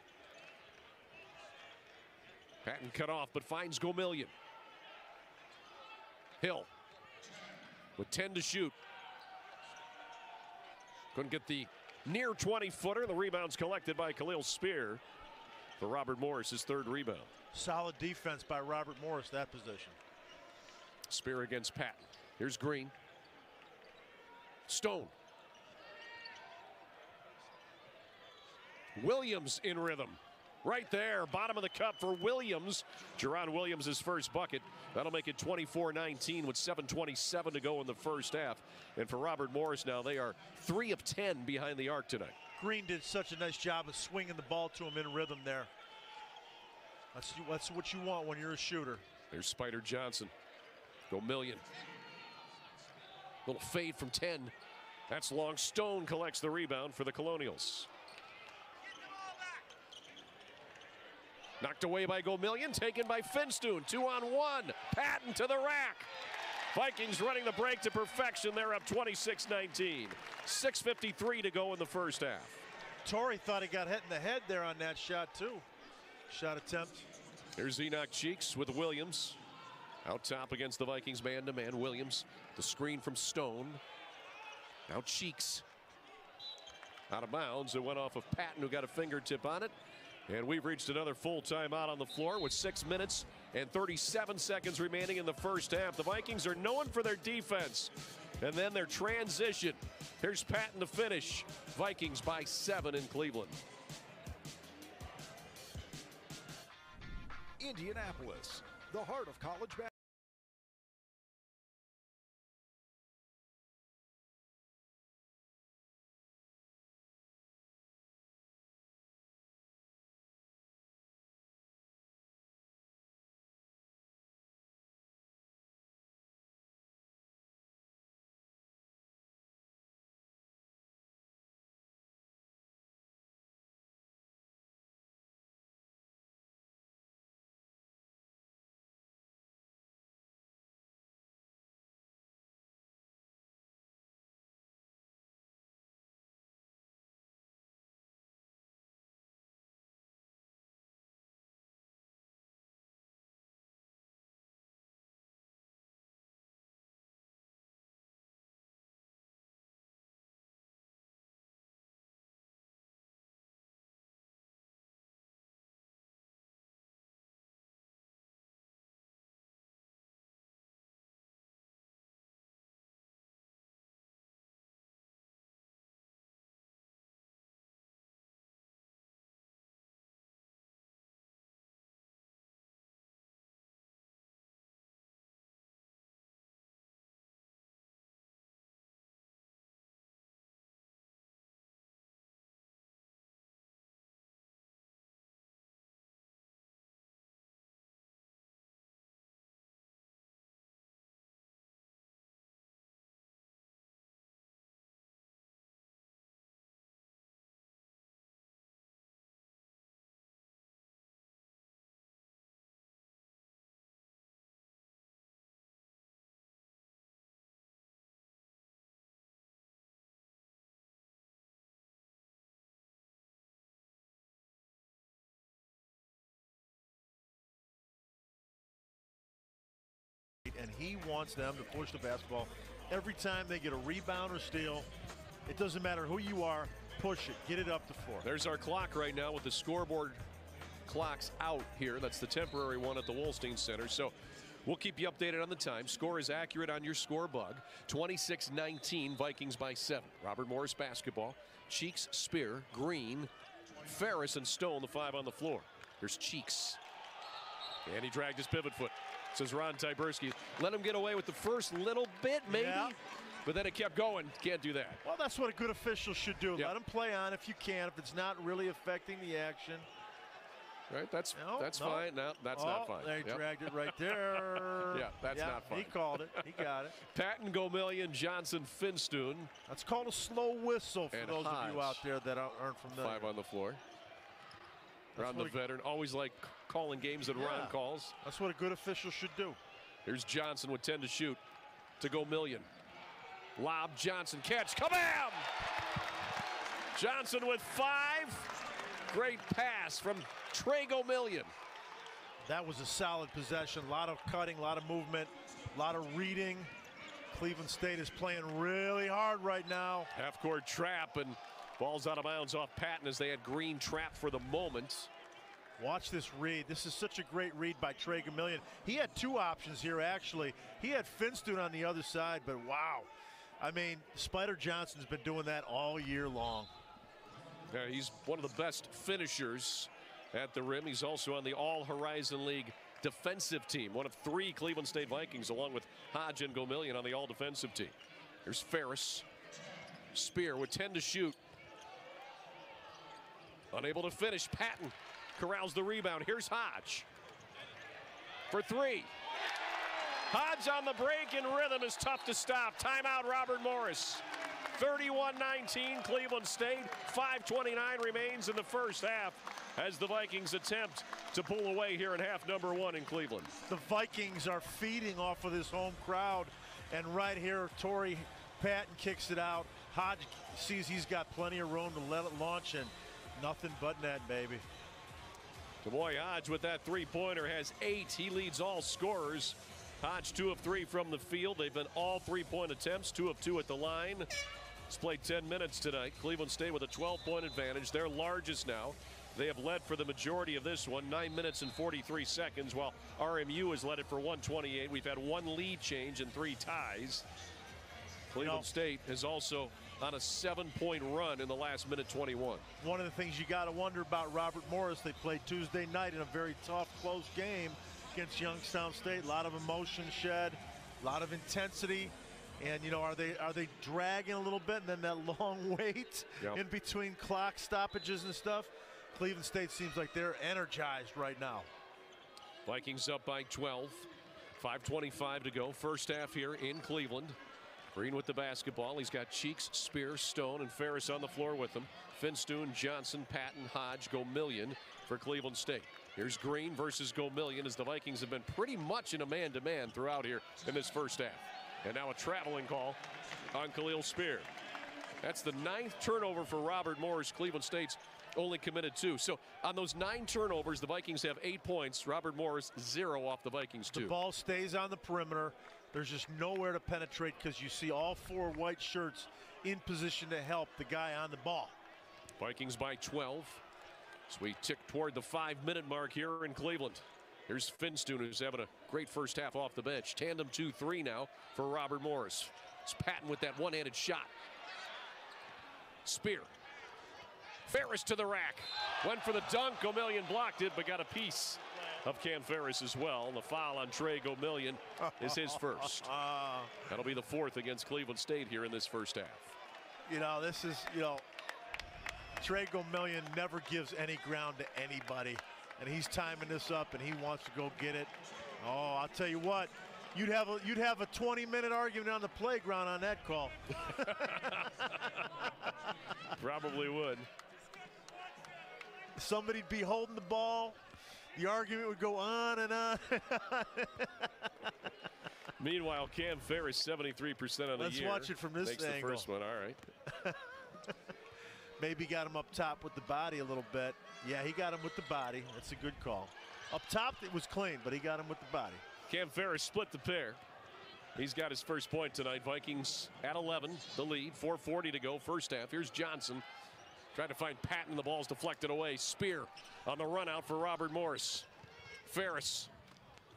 Patton cut off, but finds Gomillion. Hill with 10 to shoot. Couldn't get the near 20-footer. The rebound's collected by Khalil Spear for Robert Morris, his 3rd rebound. Solid defense by Robert Morris, that position. Spear against Patton. Here's Green. Stone. Williams in rhythm. Right there, bottom of the cup for Williams. Jerron Williams, his first bucket. That'll make it 24-19 with 7:27 to go in the first half. And for Robert Morris now, they are 3 of 10 behind the arc tonight. Green did such a nice job of swinging the ball to him in rhythm there. That's what you want when you're a shooter. There's Spider Johnson. Gomillion. Little fade from 10. That's long. Stone collects the rebound for the Colonials. Knocked away by Gomillion, taken by Finstoon. 2-on-1. Patton to the rack. Vikings running the break to perfection. They're up 26-19. 6:53 to go in the first half. Torrey thought he got hit in the head there on that shot too. Shot attempt. Here's Enoch Cheeks with Williams. Out top against the Vikings man-to-man. Williams, the screen from Stone. Now Cheeks. Out of bounds. It went off of Patton, who got a fingertip on it. And we've reached another full timeout on the floor with 6 minutes and 37 seconds remaining in the first half. The Vikings are known for their defense and then their transition. Here's Patton to finish. Vikings by 7 in Cleveland. Indianapolis, the heart of college basketball. And he wants them to push the basketball every time they get a rebound or steal. It doesn't matter who you are, push it, get it up the floor. There's our clock right now with the scoreboard clocks out here. That's the temporary one at the Wolstein Center. So we'll keep you updated on the time. Score is accurate on your score bug. 26-19, Vikings by 7. Robert Morris basketball. Cheeks, Spear, Green, Ferris, and Stone, the 5 on the floor. There's Cheeks. And he dragged his pivot foot. Says Ron Tyberski. Let him get away with the first little bit, maybe. Yeah. But then it kept going. Can't do that. Well, that's what a good official should do. Yep. Let him play on if you can, if it's not really affecting the action. Right, that's fine. No, that's not fine. They dragged it right there. Yeah, that's not fine. He called it. He got it. Patton, Gomillion, Johnson, Finstoon. That's called a slow whistle for those Hodge. Of you out there that aren't familiar. 5 on the floor. Ron, the veteran, always like calling games that Ron calls. That's what a good official should do. Here's Johnson with 10 to shoot to Gomillion. Lob, Johnson, catch, kabam! Johnson with 5. Great pass from Trey Gomillion. That was a solid possession. A lot of cutting, a lot of movement, a lot of reading. Cleveland State is playing really hard right now. Half-court trap, and ball's out of bounds off Patton as they had Green trapped for the moment. Watch this read. This is such a great read by Trey Gomillion. He had 2 options here, actually. He had Finstoon on the other side, but wow. I mean, Spider Johnson's been doing that all year long. Yeah, he's one of the best finishers at the rim. He's also on the All-Horizon League defensive team. One of 3 Cleveland State Vikings, along with Hodge and Gomillion on the all-defensive team. Here's Ferris. Spear with 10 to shoot. Unable to finish. Patton corrals the rebound. Here's Hodge for 3. Hodge on the break in rhythm is tough to stop. Timeout, Robert Morris. 31-19 Cleveland State. 5:29 remains in the first half as the Vikings attempt to pull away here in half number 1 in Cleveland. The Vikings are feeding off of this home crowd, and right here Torrey Patton kicks it out. Hodge sees he's got plenty of room to let it launch, and nothing but net, baby. Tamoy Hodge with that 3-pointer has 8. He leads all scorers. Hodge 2 of 3 from the field. They've been all 3-point attempts, 2 of 2 at the line. It's played 10 minutes tonight. Cleveland State with a 12-point advantage. Their largest now. They have led for the majority of this one, 9 minutes and 43 seconds, while RMU has led it for 128. We've had one lead change and 3 ties. Cleveland State is also on a 7-point run in the last minute 21. One of the things you got to wonder about Robert Morris, they played Tuesday night in a very tough, close game against Youngstown State. A lot of emotion shed, a lot of intensity. And, you know, are they dragging a little bit, and then that long wait in between clock stoppages and stuff? Cleveland State seems like they're energized right now. Vikings up by 12. 5:25 to go. First half here in Cleveland. Green with the basketball. He's got Cheeks, Spear, Stone, and Ferris on the floor with him. Finstoon, Johnson, Patton, Hodge, Gomillion for Cleveland State. Here's Green versus Gomillion as the Vikings have been pretty much in a man-to-man throughout here in this first half. And now a traveling call on Khalil Spear. That's the 9th turnover for Robert Morris. Cleveland State's only committed 2. So on those 9 turnovers, the Vikings have 8 points. Robert Morris 0 off the Vikings 2. The ball stays on the perimeter. There's just nowhere to penetrate because you see all 4 white shirts in position to help the guy on the ball. Vikings by 12. So we tick toward the 5-minute mark here in Cleveland. Here's Finstoon, who's having a great first half off the bench. Tandem 2-3 now for Robert Morris. It's Patton with that one-handed shot. Spear. Ferris to the rack. Went for the dunk. Gomillion blocked it, but got a piece of Cam Ferris as well. The foul on Trey Gomillion is his first. That'll be the 4th against Cleveland State here in this first half. You know, this is, you know, Trey Gomillion never gives any ground to anybody. And he's timing this up, and he wants to go get it. Oh, I'll tell you what, you'd have a 20-minute argument on the playground on that call. Probably would. Somebody'd be holding the ball. The argument would go on and on. Meanwhile, Cam Ferris 73% of the Let's year. watch it from this Makes angle. The first one, all right. Maybe got him up top with the body a little bit. Yeah, he got him with the body. That's a good call. Up top, it was clean, but he got him with the body. Cam Ferris split the pair. He's got his first point tonight. Vikings at 11, the lead. 4:40 to go, first half. Here's Johnson. Trying to find Patton. The ball's deflected away. Spear on the run out for Robert Morris. Ferris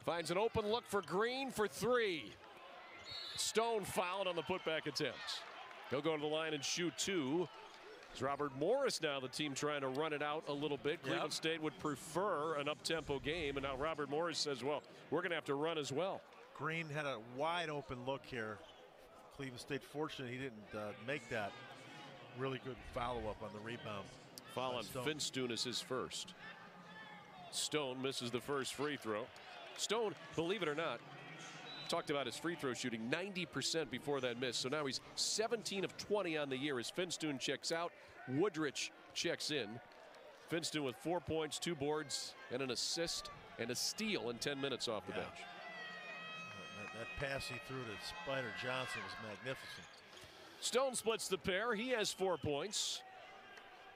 finds an open look for Green for 3. Stone fouled on the putback attempt. He'll go to the line and shoot 2. It's Robert Morris now, the team trying to run it out a little bit. Cleveland State would prefer an up-tempo game, and now Robert Morris says, well, we're going to have to run as well. Green had a wide open look here. Cleveland State fortunate he didn't make that. Really good follow-up on the rebound. Foul on Finstoon is his first. Stone misses the first free throw. Stone, believe it or not, talked about his free throw shooting 90% before that miss. So now he's 17 of 20 on the year as Finstoon checks out. Woodrich checks in. Finstoon with 4 points, 2 boards, and an assist and a steal in 10 minutes off the bench. That pass he threw to Spider Johnson was magnificent. Stone splits the pair. He has 4 points.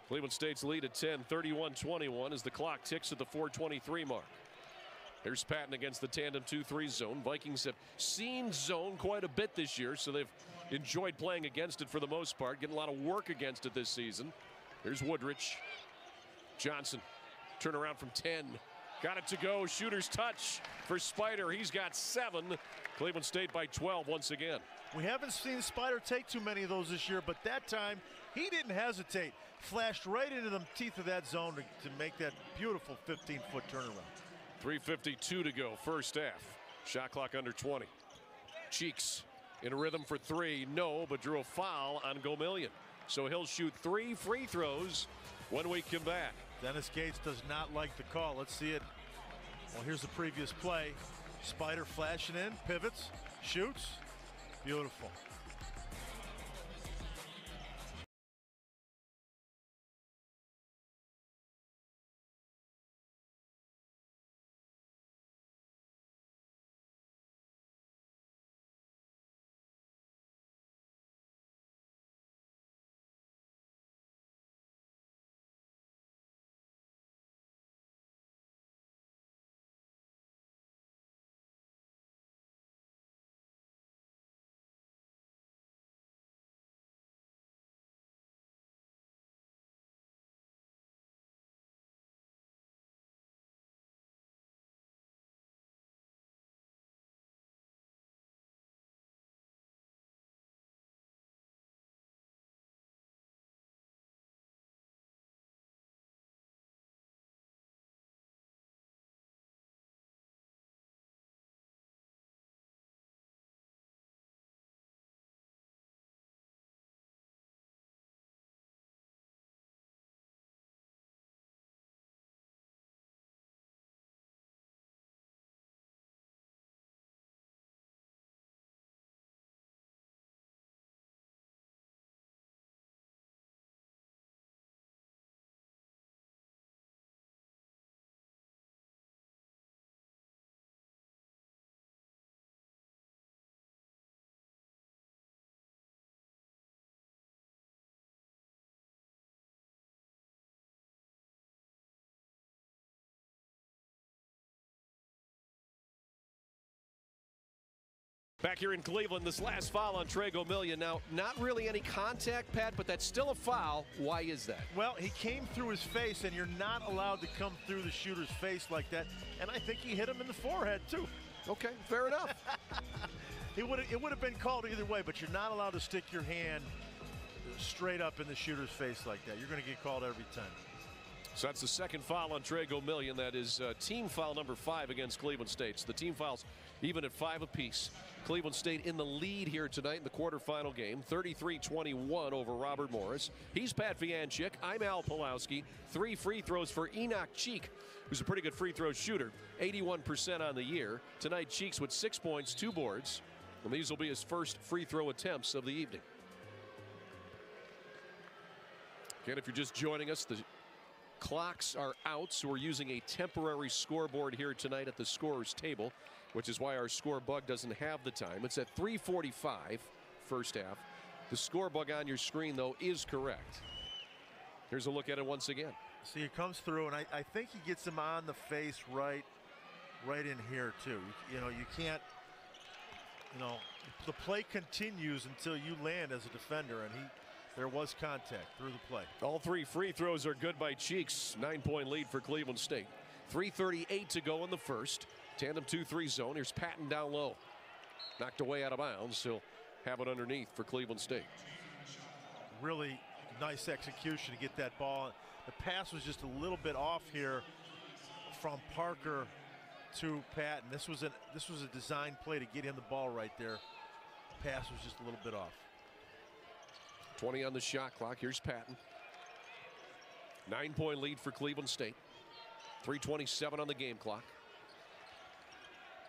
Cleveland State's lead at 10, 31-21 as the clock ticks at the 4:23 mark. Here's Patton against the tandem 2-3 zone. Vikings have seen zone quite a bit this year, so they've enjoyed playing against it for the most part, getting a lot of work against it this season. Here's Woodrich. Johnson, turn around from 10. Got it to go. Shooter's touch for Spider. He's got 7. Cleveland State by 12 once again. We haven't seen Spider take too many of those this year, but that time he didn't hesitate. Flashed right into the teeth of that zone to make that beautiful 15-foot turnaround. 3:52 to go, first half. Shot clock under 20. Cheeks in rhythm for 3. No, but drew a foul on Gomillion. So he'll shoot 3 free throws when we come back. Dennis Gates does not like the call. Let's see it. Well, here's the previous play. Spider flashing in, pivots, shoots. Beautiful. Back here in Cleveland, this last foul on Trey Gomillion. Now, not really any contact, Pat, but that's still a foul. Why is that? Well, he came through his face, and you're not allowed to come through the shooter's face like that. And I think he hit him in the forehead, too. Okay, fair enough. It would have been called either way, but you're not allowed to stick your hand straight up in the shooter's face like that. You're going to get called every time. So that's the second foul on Trey Gomillion. That is team foul number 5 against Cleveland State. So the team fouls even at 5 apiece. Cleveland State in the lead here tonight in the quarterfinal game, 33-21 over Robert Morris. He's Pat Vianchik. I'm Al Pulowski. 3 free throws for Enoch Cheek, who's a pretty good free throw shooter, 81% on the year. Tonight, Cheeks with 6 points, 2 boards, and these will be his first free throw attempts of the evening. Again, if you're just joining us, the clocks are out, so we're using a temporary scoreboard here tonight at the scorer's table, which is why our score bug doesn't have the time. It's at 3:45 first half. The score bug on your screen, though, is correct. Here's a look at it once again. See, it comes through, and I think he gets him on the face right in here, too. You know, you can't, the play continues until you land as a defender, and there was contact through the play. All 3 free throws are good by Cheeks. 9-point lead for Cleveland State. 3:38 to go in the first. Tandem 2-3 zone. Here's Patton down low. Knocked away out of bounds. He'll have it underneath for Cleveland State. Really nice execution to get that ball. The pass was just a little bit off here from Parker to Patton. This was a design play to get him the ball right there. Pass was just a little bit off. 20 on the shot clock. Here's Patton. 9-point lead for Cleveland State. 3:27 on the game clock.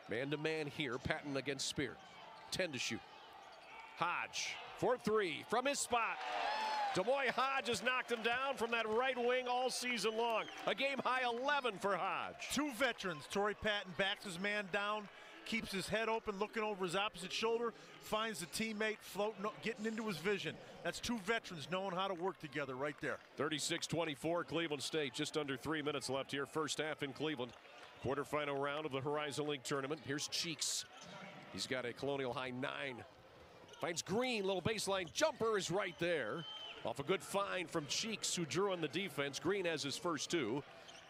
Man-to-man here. Patton against Spear. 10 to shoot. Hodge for 3 from his spot. Demoy Hodge has knocked him down from that right wing all season long. A game-high 11 for Hodge. 2 veterans. Torrey Patton backs his man down, keeps his head open, looking over his opposite shoulder, finds the teammate floating, getting into his vision. That's 2 veterans knowing how to work together right there. 36-24 Cleveland State. Just under 3 minutes left here. First half in Cleveland. Quarterfinal round of the Horizon League tournament. Here's Cheeks. He's got a Colonial High 9. Finds Green. Little baseline jumper is right there. Off a good find from Cheeks, who drew on the defense. Green has his first 2.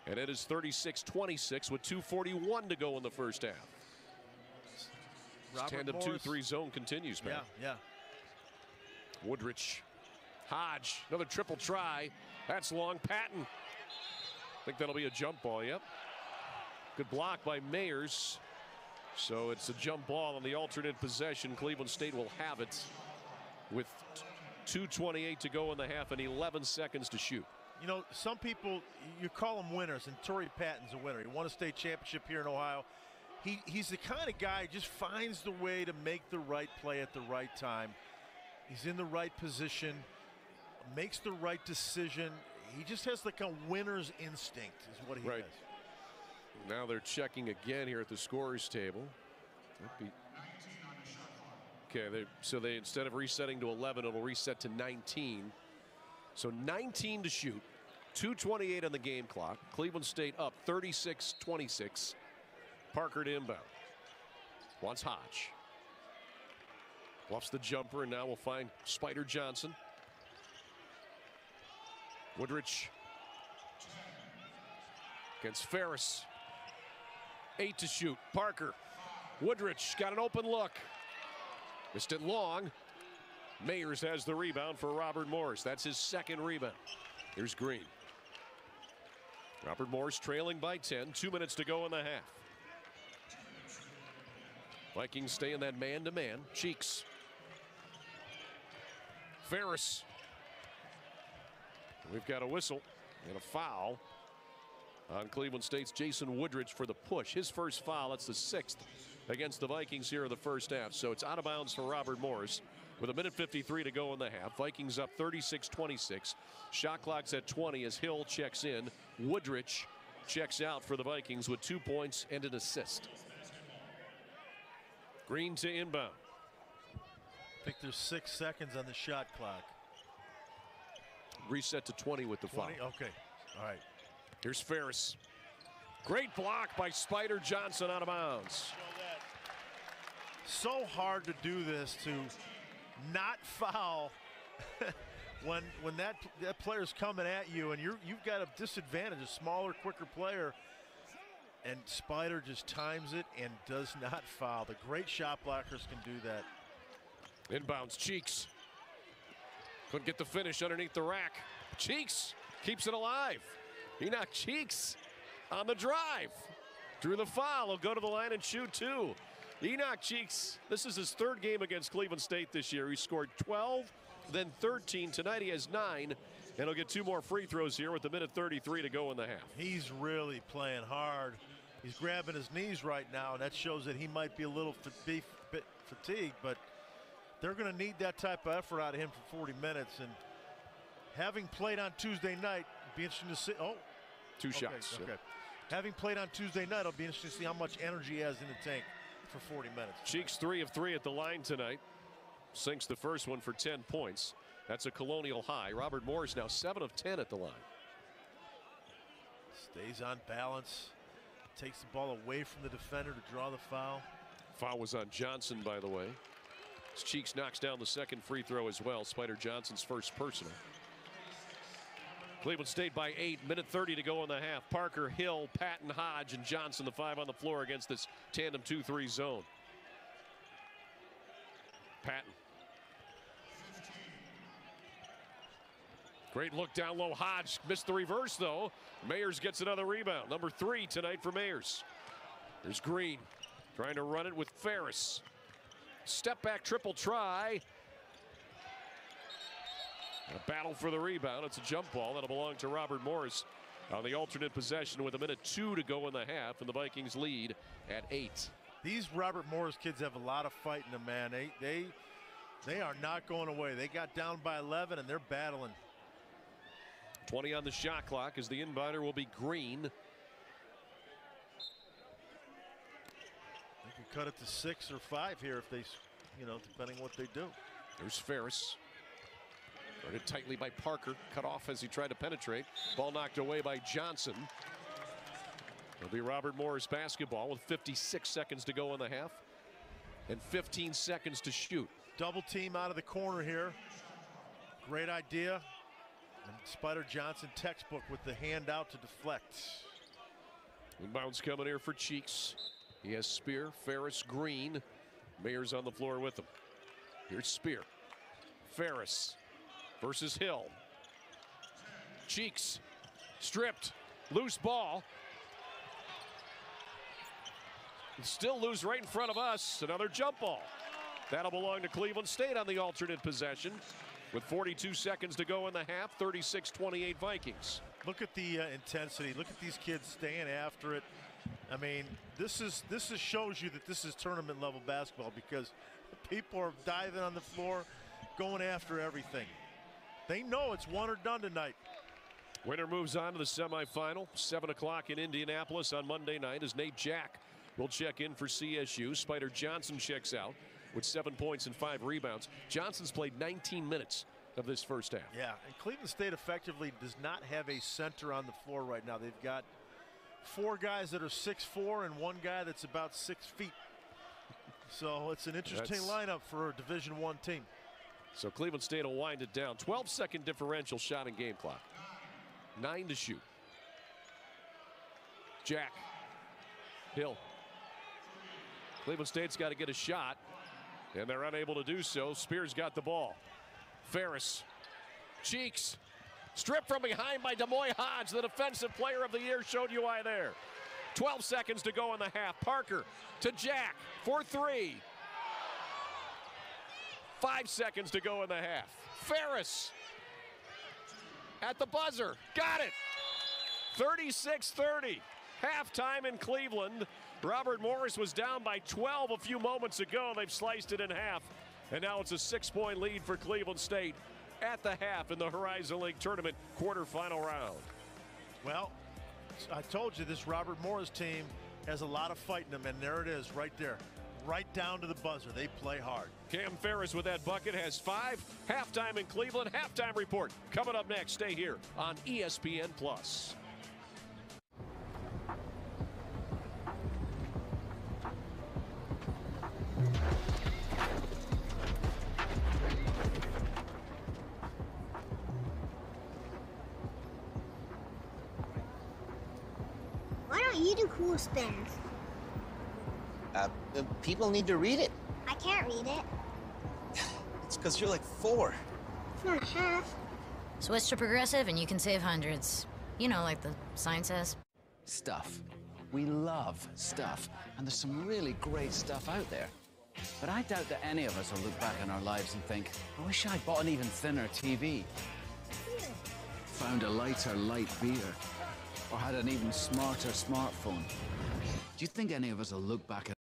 And it is 36-26 with 2:41 to go in the first half. Tandem 2-3 zone continues, man. Yeah. Woodrich. Hodge. Another triple try. That's long. Patton. I think that'll be a jump ball. Yep. Good block by Mayers. So it's a jump ball on the alternate possession. Cleveland State will have it with 2:28 to go in the half and 11 seconds to shoot. You know, some people, you call them winners, and Torrey Patton's a winner. He won a state championship here in Ohio. He's the kind of guy who just finds the way to make the right play at the right time. He's in the right position, makes the right decision. He just has like a winner's instinct is what he has. Now they're checking again here at the scorer's table. Okay, so they instead of resetting to 11, it'll reset to 19. So 19 to shoot. 2:28 on the game clock. Cleveland State up 36-26. Parker to inbound. Wants Hodge. Bluffs the jumper, and now we'll find Spider Johnson. Woodrich against Ferris. 8 to shoot. Parker. Woodrich got an open look. Missed it long. Mayers has the rebound for Robert Morris. That's his second rebound. Here's Green. Robert Morris trailing by 10. 2 minutes to go in the half. Vikings stay in that man-to-man. Cheeks. Ferris. We've got a whistle and a foul on Cleveland State's Jason Woodrich for the push. His first foul. That's the 6th against the Vikings here in the first half. So it's out of bounds for Robert Morris with 1:53 to go in the half. Vikings up 36-26. Shot clock's at 20 as Hill checks in. Woodrich checks out for the Vikings with 2 points and an assist. Green to inbound. I think there's 6 seconds on the shot clock. Reset to 20 with the foul. Okay. All right. Here's Ferris. Great block by Spider Johnson out of bounds. So hard to do this, to not foul when that player's coming at you and you've got a disadvantage, a smaller, quicker player. And Spider just times it and does not foul. The great shot blockers can do that. Inbounds, Cheeks. Couldn't get the finish underneath the rack. Cheeks keeps it alive. He knocked Cheeks on the drive. Drew the foul. He'll go to the line and shoot two. Enoch Cheeks, this is his third game against Cleveland State this year. He scored 12, then 13. Tonight he has 9, and he'll get 2 more free throws here with a minute 33 to go in the half. He's really playing hard. He's grabbing his knees right now, and that shows that he might be a little bit fatigued, but they're going to need that type of effort out of him for 40 minutes. And having played on Tuesday night, it'll be interesting to see. Oh, 2 shots. Okay. Having played on Tuesday night, it'll be interesting to see how much energy he has in the tank for 40 minutes. Cheeks 3 of 3 at the line tonight. Sinks the first one for 10 points. That's a Colonial high. Robert Morris now 7 of 10 at the line. Stays on balance. Takes the ball away from the defender to draw the foul. Foul was on Johnson, by the way. As Cheeks knocks down the second free throw as well. Spider Johnson's first personal. Cleveland State by 8. Minute 30 to go in the half. Parker, Hill, Patton, Hodge, and Johnson, the 5 on the floor against this tandem 2-3 zone. Patton. Great look down low. Hodge missed the reverse, though. Mayers gets another rebound. Number 3 tonight for Mayers. There's Green trying to run it with Ferris. Step back triple try. A battle for the rebound. It's a jump ball that'll belong to Robert Morris on the alternate possession with a minute 2 to go in the half, and the Vikings lead at 8. These Robert Morris kids have a lot of fight in them, man. They are not going away. They got down by 11 and they're battling. 20 on the shot clock as the inbounder will be Green. They can cut it to 6 or 5 here if they, depending what they do. There's Ferris. Guarded tightly by Parker. Cut off as he tried to penetrate. Ball knocked away by Johnson. It'll be Robert Morris basketball with 56 seconds to go in the half and 15 seconds to shoot. Double team out of the corner here. Great idea. And Spider Johnson textbook with the hand out to deflect. Inbounds coming here for Cheeks. He has Spear, Ferris, Green. Mayers on the floor with him. Here's Spear. Ferris versus Hill. Cheeks stripped. Loose ball. Still loose right in front of us. Another jump ball. That'll belong to Cleveland State on the alternate possession. With 42 seconds to go in the half, 36-28 Vikings. Look at the intensity. Look at these kids staying after it. I mean, this shows you that this is tournament level basketball because people are diving on the floor, going after everything. They know it's one or done tonight. Winner moves on to the semifinal. 7 o'clock in Indianapolis on Monday night as Nate Jack will check in for CSU. Spider Johnson checks out with 7 points and 5 rebounds. Johnson's played 19 minutes of this first half. Yeah, and Cleveland State effectively does not have a center on the floor right now. They've got 4 guys that are 6'4" and 1 guy that's about 6 feet. So it's an interesting lineup for a Division I team. So Cleveland State will wind it down. 12-second differential shot and game clock. 9 to shoot. Jack. Hill. Cleveland State's got to get a shot, and they're unable to do so. Spears got the ball. Ferris. Cheeks. Stripped from behind by Demoy Hodge, the defensive player of the year. Showed you why there. 12 seconds to go in the half. Parker to Jack for 3. 5 seconds to go in the half. Ferris at the buzzer. Got it. 36-30. Halftime in Cleveland. Robert Morris was down by 12 a few moments ago. They've sliced it in half. And now it's a 6-point lead for Cleveland State at the half in the Horizon League Tournament quarterfinal round. Well, I told you this Robert Morris team has a lot of fight in them, and there it is right there. Right down to the buzzer. They play hard. Cam Ferris with that bucket has 5. Halftime in Cleveland. Halftime report coming up next. Stay here on ESPN+. you do cool spins? People need to read it. I can't read it. It's because you're like 4. It's not half. Switch to Progressive and you can save hundreds. You know, like the sign says. Stuff. We love stuff. And there's some really great stuff out there. But I doubt that any of us will look back on our lives and think, I wish I'd bought an even thinner TV. Found a lighter light beer. Or had an even smarter smartphone. Do you think any of us will look back at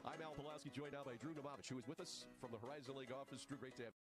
I'm Al Pulaski, joined now by Drew Namovich, who is with us from the Horizon League office. Drew, great to have you.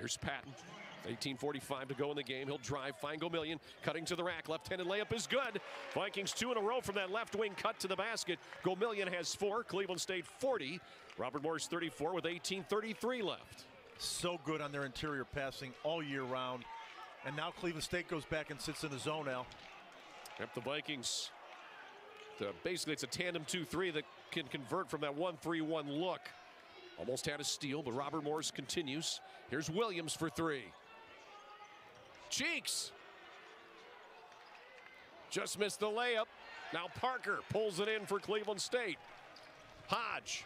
Here's Patton. 18:45 to go in the game. He'll drive, find Gomillion, cutting to the rack. Left-handed layup is good. Vikings 2 in a row from that left wing cut to the basket. Gomillion has 4. Cleveland State 40. Robert Morris 34 with 18:33 left. So good on their interior passing all year round. And now Cleveland State goes back and sits in the zone, Al. Yep, the Vikings, basically it's a tandem 2-3 that can convert from that 1-3-1 look. Almost had a steal, but Robert Morris continues. Here's Williams for 3. Cheeks just missed the layup. Now Parker pulls it in for Cleveland State. Hodge.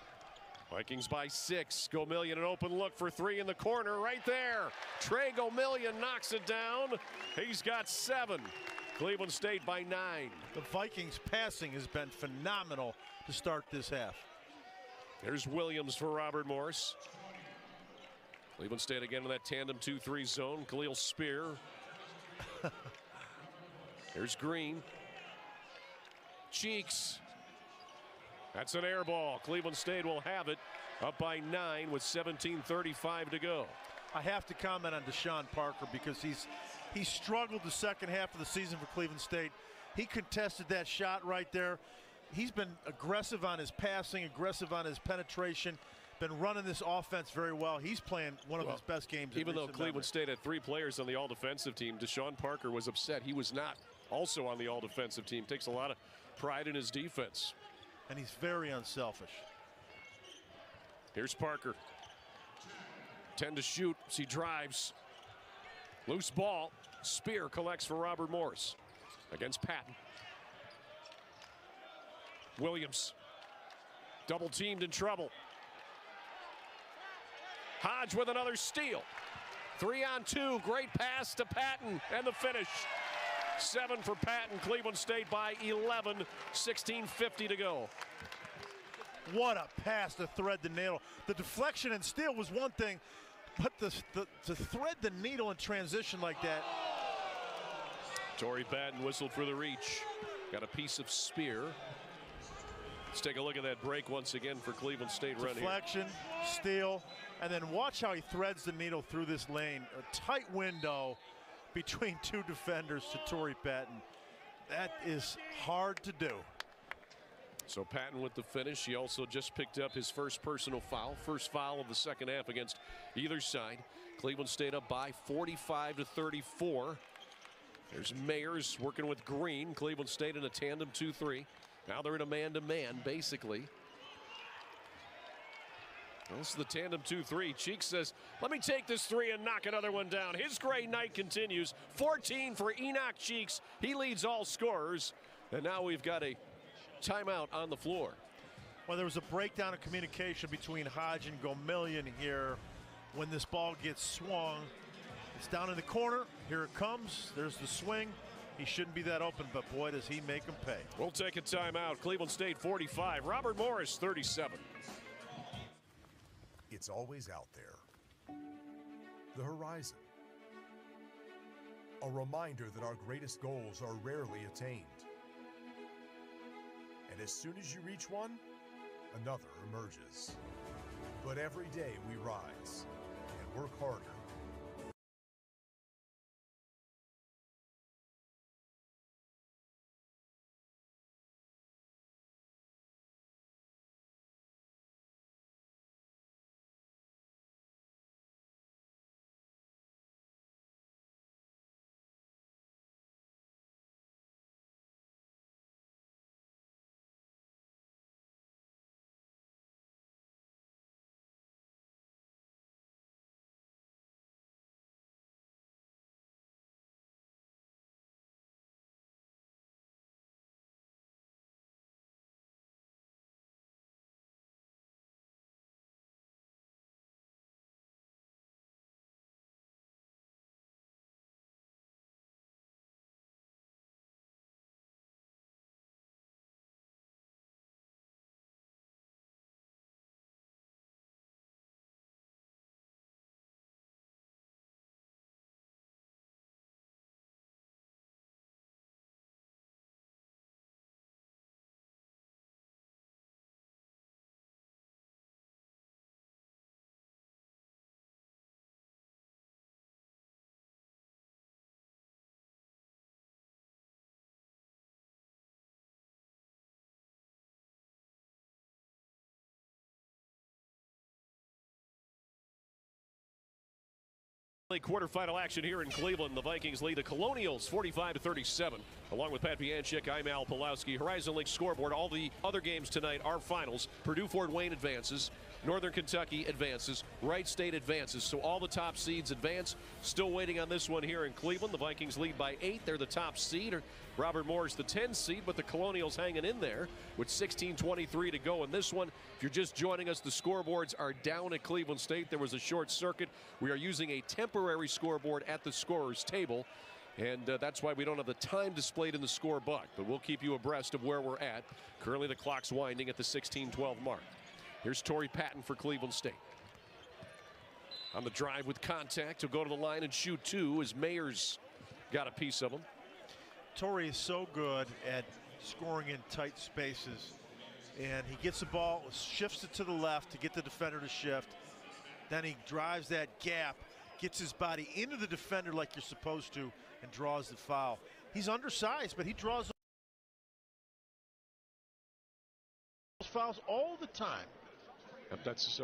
Vikings by 6. Gomillion an open look for 3 in the corner right there. Trey Gomillion knocks it down. He's got 7. Cleveland State by 9. The Vikings passing has been phenomenal to start this half. There's Williams for Robert Morris. Cleveland State again in that tandem 2-3 zone. Khalil Spear. There's Green. Cheeks. That's an air ball. Cleveland State will have it up by 9 with 17:35 to go. I have to comment on Deshaun Parker because he struggled the second half of the season for Cleveland State. He contested that shot right there. He's been aggressive on his passing, aggressive on his penetration, been running this offense very well. He's playing one of his best games. Even though Cleveland State had 3 players on the all-defensive team, Deshaun Parker was upset he was not also on the all-defensive team. Takes a lot of pride in his defense. And he's very unselfish. Here's Parker. 10 to shoot as he drives. Loose ball. Spear collects for Robert Morris against Patton. Williams. Double teamed in trouble. Hodge with another steal. 3-on-2. Great pass to Patton and the finish. 7 for Patton. Cleveland State by 11. 16:50 to go. What a pass to thread the needle. The deflection and steal was one thing, but to thread the needle in transition like that. Torrey Patton whistled for the reach. Got a piece of Spear. Let's take a look at that break once again for Cleveland State run here. Deflection, steal, and then watch how he threads the needle through this lane. A tight window between 2 defenders to Torrey Patton. That is hard to do. So Patton with the finish. He also just picked up his first personal foul. First foul of the second half against either side. Cleveland State up by 45-34. There's Mayers working with Green. Cleveland State in a tandem 2-3. Now they're in a man-to-man, basically. Well, this is the tandem 2-3. Cheeks says, let me take this 3 and knock another one down. His great night continues. 14 for Enoch Cheeks. He leads all scorers. And now we've got a timeout on the floor. Well, there was a breakdown of communication between Hodge and Gomillion here when this ball gets swung. It's down in the corner. Here it comes. There's the swing. He shouldn't be that open, but boy, does he make him pay. We'll take a timeout. Cleveland State 45. Robert Morris 37. It's always out there. The horizon. A reminder that our greatest goals are rarely attained. And as soon as you reach one, another emerges. But every day we rise and work harder Quarterfinal action here in Cleveland. The Vikings lead the Colonials 45-37. Along with Pat Pianchik, I'm Al Pulowski. Horizon League scoreboard. All the other games tonight are finals. Purdue-Fort Wayne advances. Northern Kentucky advances. Wright State advances. So all the top seeds advance. Still waiting on this one here in Cleveland. The Vikings lead by 8. They're the top seed. Robert Moore's the 10 seed, but the Colonials hanging in there with 16:23 to go in this one. If you're just joining us, the scoreboards are down at Cleveland State. There was a short circuit. We are using a temporary scoreboard at the scorer's table, and that's why we don't have the time displayed in the scorebook, but we'll keep you abreast of where we're at. Currently the clock's winding at the 16:12 mark. Here's Torrey Patton for Cleveland State. On the drive with contact, he'll go to the line and shoot two as Mayer's got a piece of him. Torrey is so good at scoring in tight spaces, and he gets the ball, shifts it to the left to get the defender to shift. Then he drives that gap, gets his body into the defender like you're supposed to, and draws the foul. He's undersized, but he draws those fouls all the time. That's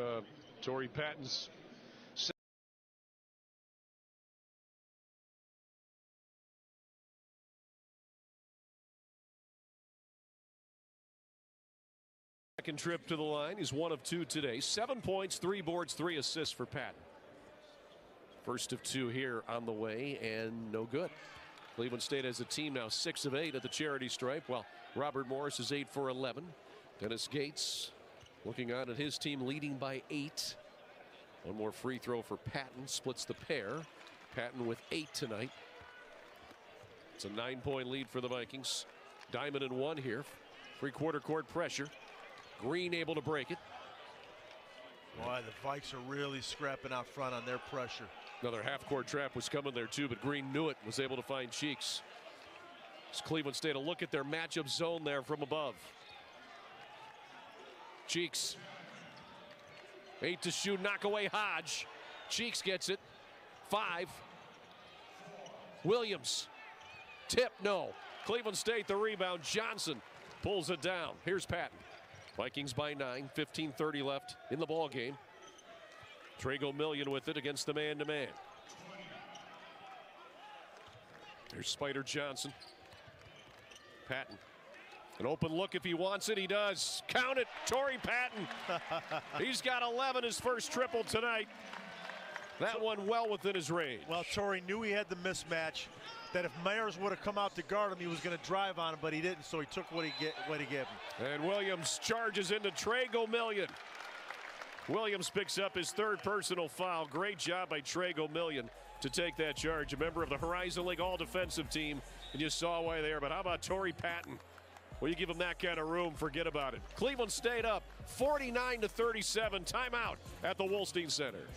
Torrey Patton's second trip to the line. He's 1 of 2 today. 7 points, 3 boards, 3 assists for Patton. First of 2 here on the way, and no good. Cleveland State as a team now 6 of 8 at the charity stripe, while Robert Morris is 8 for 11. Dennis Gates looking on at his team, leading by 8. One more free throw for Patton, splits the pair. Patton with 8 tonight. It's a 9-point lead for the Vikings. Diamond and 1 here. 3/4 court pressure. Green able to break it. Boy, the Vikes are really scrapping out front on their pressure. Another half-court trap was coming there too, but Green knew it, was able to find Cheeks. It's Cleveland State a look at their matchup zone there from above. Cheeks. 8 to shoot, knock away Hodge. Cheeks gets it. 5. Williams. Tip, no. Cleveland State the rebound. Johnson pulls it down. Here's Patton. Vikings by 9, 15:30 left in the ball game. Trago Million with it against the man-to-man. There's Spider Johnson. Patton. An open look if he wants it, he does. Count it, Torrey Patton. He's got 11, his first triple tonight. That one well within his range. Well, Torrey knew he had the mismatch, that if Mayers would have come out to guard him, he was going to drive on him, but he didn't, so he took what he gave him. And Williams charges into Trago Million. Williams picks up his 3rd personal foul. Great job by Trago Million to take that charge. A member of the Horizon League all-defensive team, and you saw why there. But how about Torrey Patton? Well, you give him that kind of room, forget about it. Cleveland State up 49-37. Timeout at the Wolstein Center.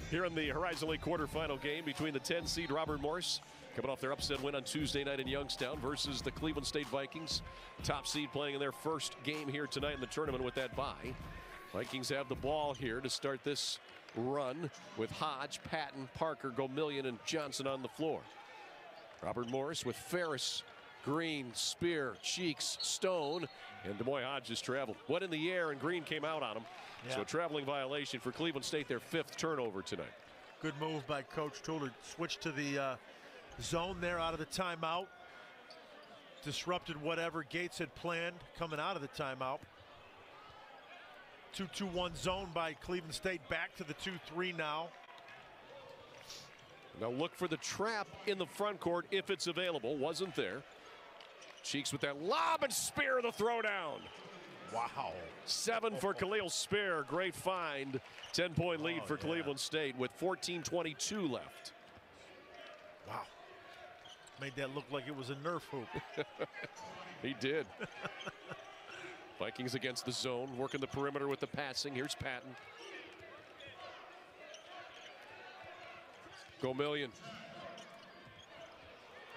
here in the Horizon League quarterfinal game between the 10 seed Robert Morris, coming off their upset win on Tuesday night in Youngstown, versus the Cleveland State Vikings, top seed, playing in their first game here tonight in the tournament with that bye. Vikings have the ball here to start this run with Hodge, Patton, Parker, Gomillion, and Johnson on the floor. Robert Morris with Ferris, Green, Spear, Cheeks, Stone, and DeMoy Hodge just traveled. Went in the air, and Green came out on him. Yeah. So a traveling violation for Cleveland State, their 5th turnover tonight. Good move by Coach Toole to switch to the zone there out of the timeout. Disrupted whatever Gates had planned coming out of the timeout. 2-2-1 zone by Cleveland State, back to the 2-3 now. Now look for the trap in the front court if it's available. Wasn't there. Cheeks with that lob, and Spear the throwdown. Wow. 7 for Khalil Spear. Great find. 10-point lead for Cleveland State with 14:22 left. Wow. Made that look like it was a Nerf hoop. He did. Vikings against the zone, working the perimeter with the passing. Here's Patton. Gomillion.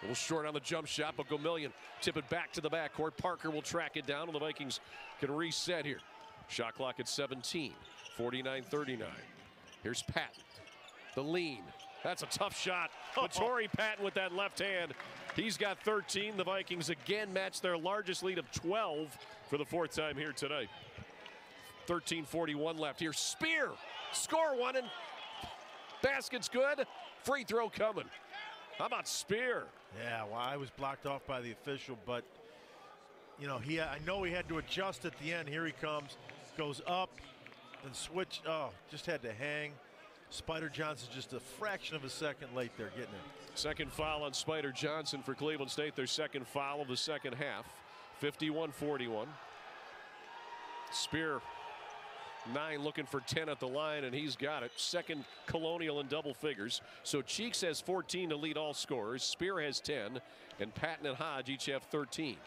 A little short on the jump shot, but Gomillion tip it back to the backcourt. Parker will track it down, and the Vikings can reset here. Shot clock at 17, 49-39. Here's Patton. The lean. That's a tough shot. But Torrey Patton with that left hand. He's got 13. The Vikings again match their largest lead of 12 for the 4th time here tonight. 13:41 left. Here's Spear. Score one, and basket's good. Free throw coming. How about Spear? Yeah, well, I was blocked off by the official, but you know, I know he had to adjust at the end. Here he comes, goes up, and switch. Oh, just had to hang. Spider Johnson just a fraction of a second late there getting it. Second foul on Spider Johnson for Cleveland State, their second foul of the second half. 51-41. Spear 9 looking for 10 at the line, and he's got it. Second Colonial in double figures. So Cheeks has 14 to lead all scorers. Spear has 10, and Patton and Hodge each have 13.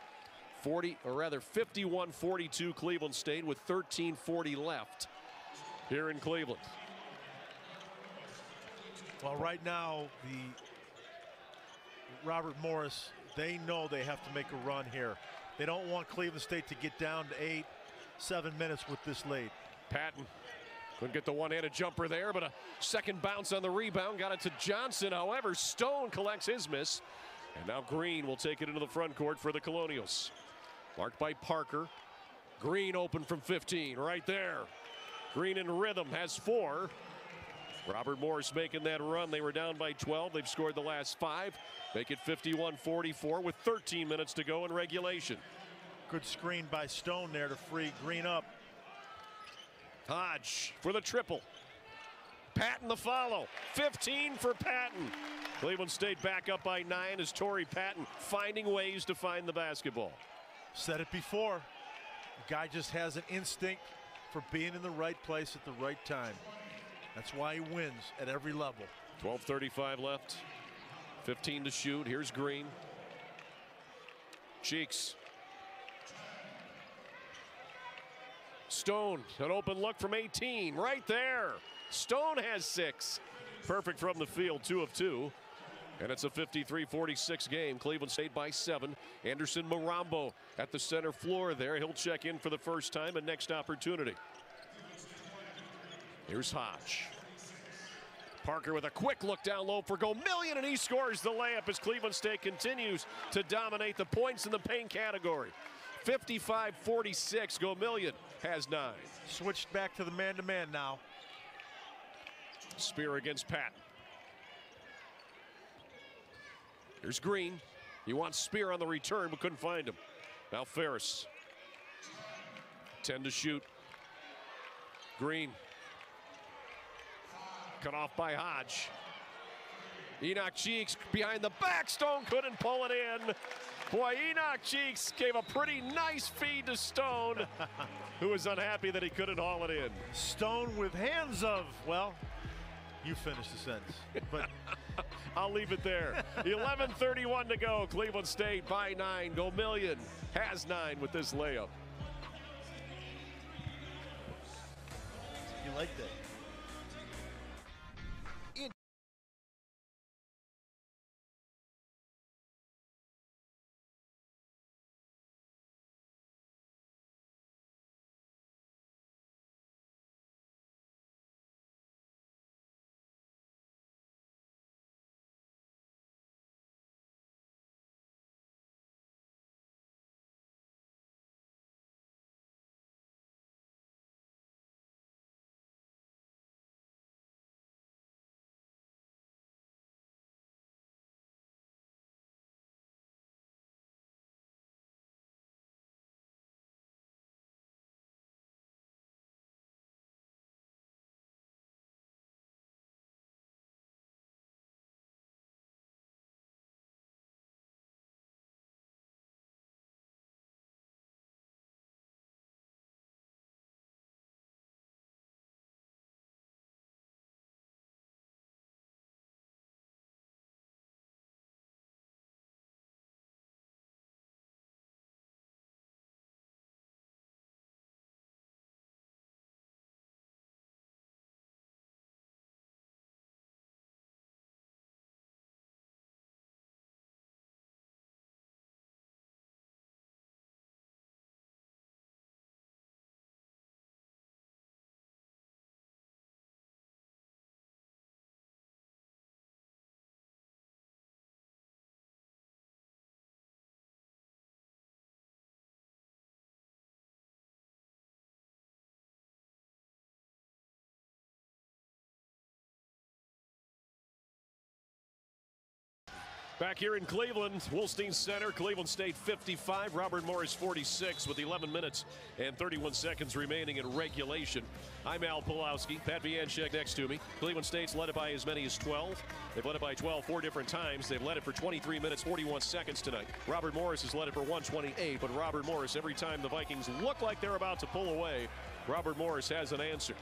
51-42 Cleveland State with 13:40 left here in Cleveland. Well, right now, the Robert Morris, they know they have to make a run here. They don't want Cleveland State to get down to 7 minutes with this lead. Patton couldn't get the one-handed jumper there, but a second bounce on the rebound got it to Johnson. However, Stone collects his miss, and now Green will take it into the front court for the Colonials. Marked by Parker. Green open from 15 right there. Green in rhythm, has 4. Robert Morris making that run. They were down by 12. They've scored the last 5. Make it 51-44 with 13 minutes to go in regulation. Good screen by Stone there to free Green up. Hodge for the triple. Patton the follow. 15 for Patton. Cleveland State back up by 9 as Torrey Patton finding ways to find the basketball. Said it before. The guy just has an instinct for being in the right place at the right time. That's why he wins at every level. 12:35 left. 15 to shoot. Here's Green. Cheeks. Stone, an open look from 18, right there. Stone has 6. Perfect from the field, 2 of 2. And it's a 53-46 game. Cleveland State by 7. Anderson Marambo at the center floor there. He'll check in for the first time, and next opportunity. Here's Hodge. Parker with a quick look down low for Gomillion, and he scores the layup as Cleveland State continues to dominate the points in the paint category. 55-46. Gomillion has 9. Switched back to the man-to-man now. Spear against Patton. Here's Green. He wants Spear on the return, but couldn't find him. Now Ferris. 10 to shoot. Green. Cut off by Hodge. Enoch Cheeks behind the back. Stone couldn't pull it in. Boy, Enoch Cheeks gave a pretty nice feed to Stone, who was unhappy that he couldn't haul it in. Stone with hands of, well, you finish the sentence, but I'll leave it there. 11:31 to go. Cleveland State by 9. Gomillion has 9 with this layup. You like that? Back here in Cleveland, Wolstein Center, Cleveland State 55, Robert Morris 46 with 11 minutes and 31 seconds remaining in regulation. I'm Al Pulowski, Pat Vianchek next to me. Cleveland State's led it by as many as 12. They've led it by 12 4 different times. They've led it for 23 minutes, 41 seconds tonight. Robert Morris has led it for 128, but Robert Morris, every time the Vikings look like they're about to pull away, Robert Morris has an answer.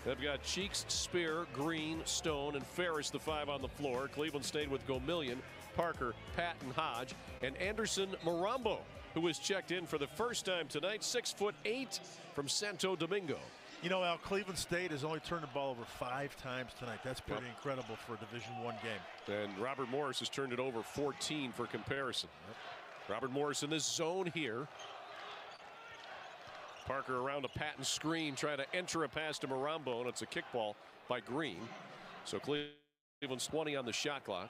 They've got Cheeks, Spear, Green, Stone, and Ferris, the 5 on the floor. Cleveland State with Gomillion, Parker, Patton, Hodge, and Anderson Marambo, who was checked in for the first time tonight, 6'8" from Santo Domingo. You know, Al, Cleveland State has only turned the ball over 5 times tonight. That's pretty incredible for a Division I game. And Robert Morris has turned it over 14 for comparison. Robert Morris in this zone here. Parker around a Patton screen, trying to enter a pass to Marambo, and it's a kickball by Green. So Cleveland's 20 on the shot clock.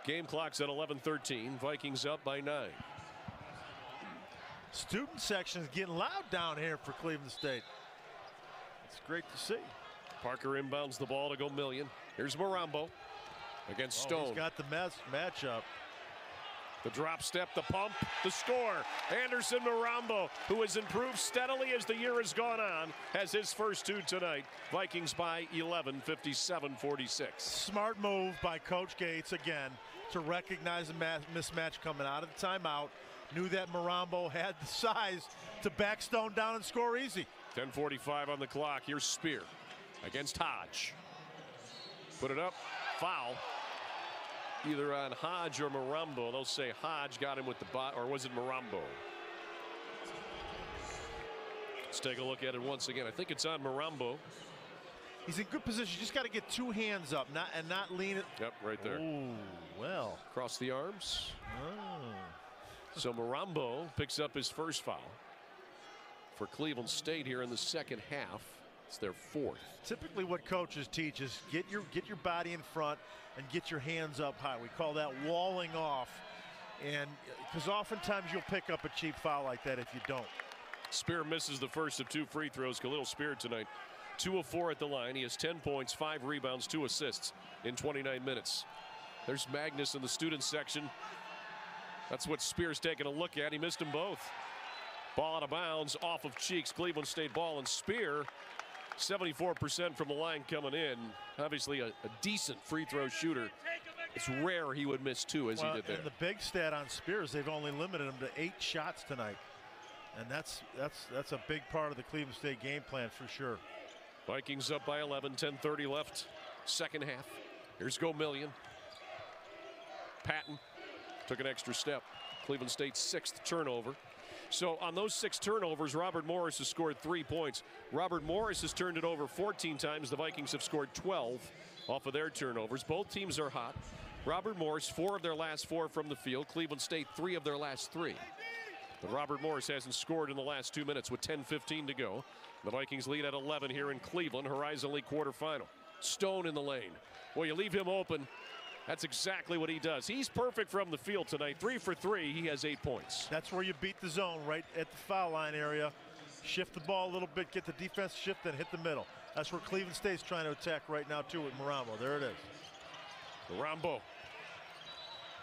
Game clock's at 11:13. Vikings up by 9. Student section is getting loud down here for Cleveland State. It's great to see. Parker inbounds the ball to Gomillion. Here's Marambo against Stone. He's got the matchup. The drop step, the pump, the score. Anderson Marambo, who has improved steadily as the year has gone on, has his first 2 tonight. Vikings by 11, 57-46. Smart move by Coach Gates again to recognize a mismatch coming out of the timeout. Knew that Marambo had the size to back Stone down and score easy. 10:45 on the clock. Here's Spear against Hodge. Put it up. Foul. Either on Hodge or Marambo. They'll say Hodge got him with the bot, or was it Marambo? Let's take a look at it once again. I think it's on Marambo. He's in good position. You just got to get 2 hands up, not lean it. Yep, right there. Oh, well. Across the arms. Oh. So Marambo picks up his first foul for Cleveland State here in the second half. It's their 4th. Typically what coaches teach is get your body in front and get your hands up high. We call that walling off. And because oftentimes you'll pick up a cheap foul like that if you don't. Spear misses the first of 2 free throws. Khalil Spear tonight 2 of 4 at the line. He has 10 points, 5 rebounds, 2 assists in 29 minutes. There's Magnus in the student section. That's what Spear's taking a look at. He missed them both. Ball out of bounds off of Cheeks. Cleveland State ball, and Spear 74% from the line coming in. Obviously a decent free throw shooter. It's rare he would miss 2 as he did there. And the big stat on Spears, they've only limited him to 8 shots tonight. And that's a big part of the Cleveland State game plan for sure. Vikings up by 11, 10:30 left, second half. Here's Gomillion. Patton took an extra step. Cleveland State's 6th turnover. So on those 6 turnovers, Robert Morris has scored 3 points. Robert Morris has turned it over 14 times. The Vikings have scored 12 off of their turnovers. Both teams are hot. Robert Morris, 4 of their last 4 from the field. Cleveland State, 3 of their last 3. But Robert Morris hasn't scored in the last 2 minutes with 10:15 to go. The Vikings lead at 11 here in Cleveland, Horizon League quarterfinal. Stone in the lane. Well, you leave him open. That's exactly what he does. He's perfect from the field tonight. 3 for 3. He has 8 points. That's where you beat the zone, right at the foul line area. Shift the ball a little bit, get the defense shift, and hit the middle. That's where Cleveland State's trying to attack right now, too, with Marambo. There it is. Marambo.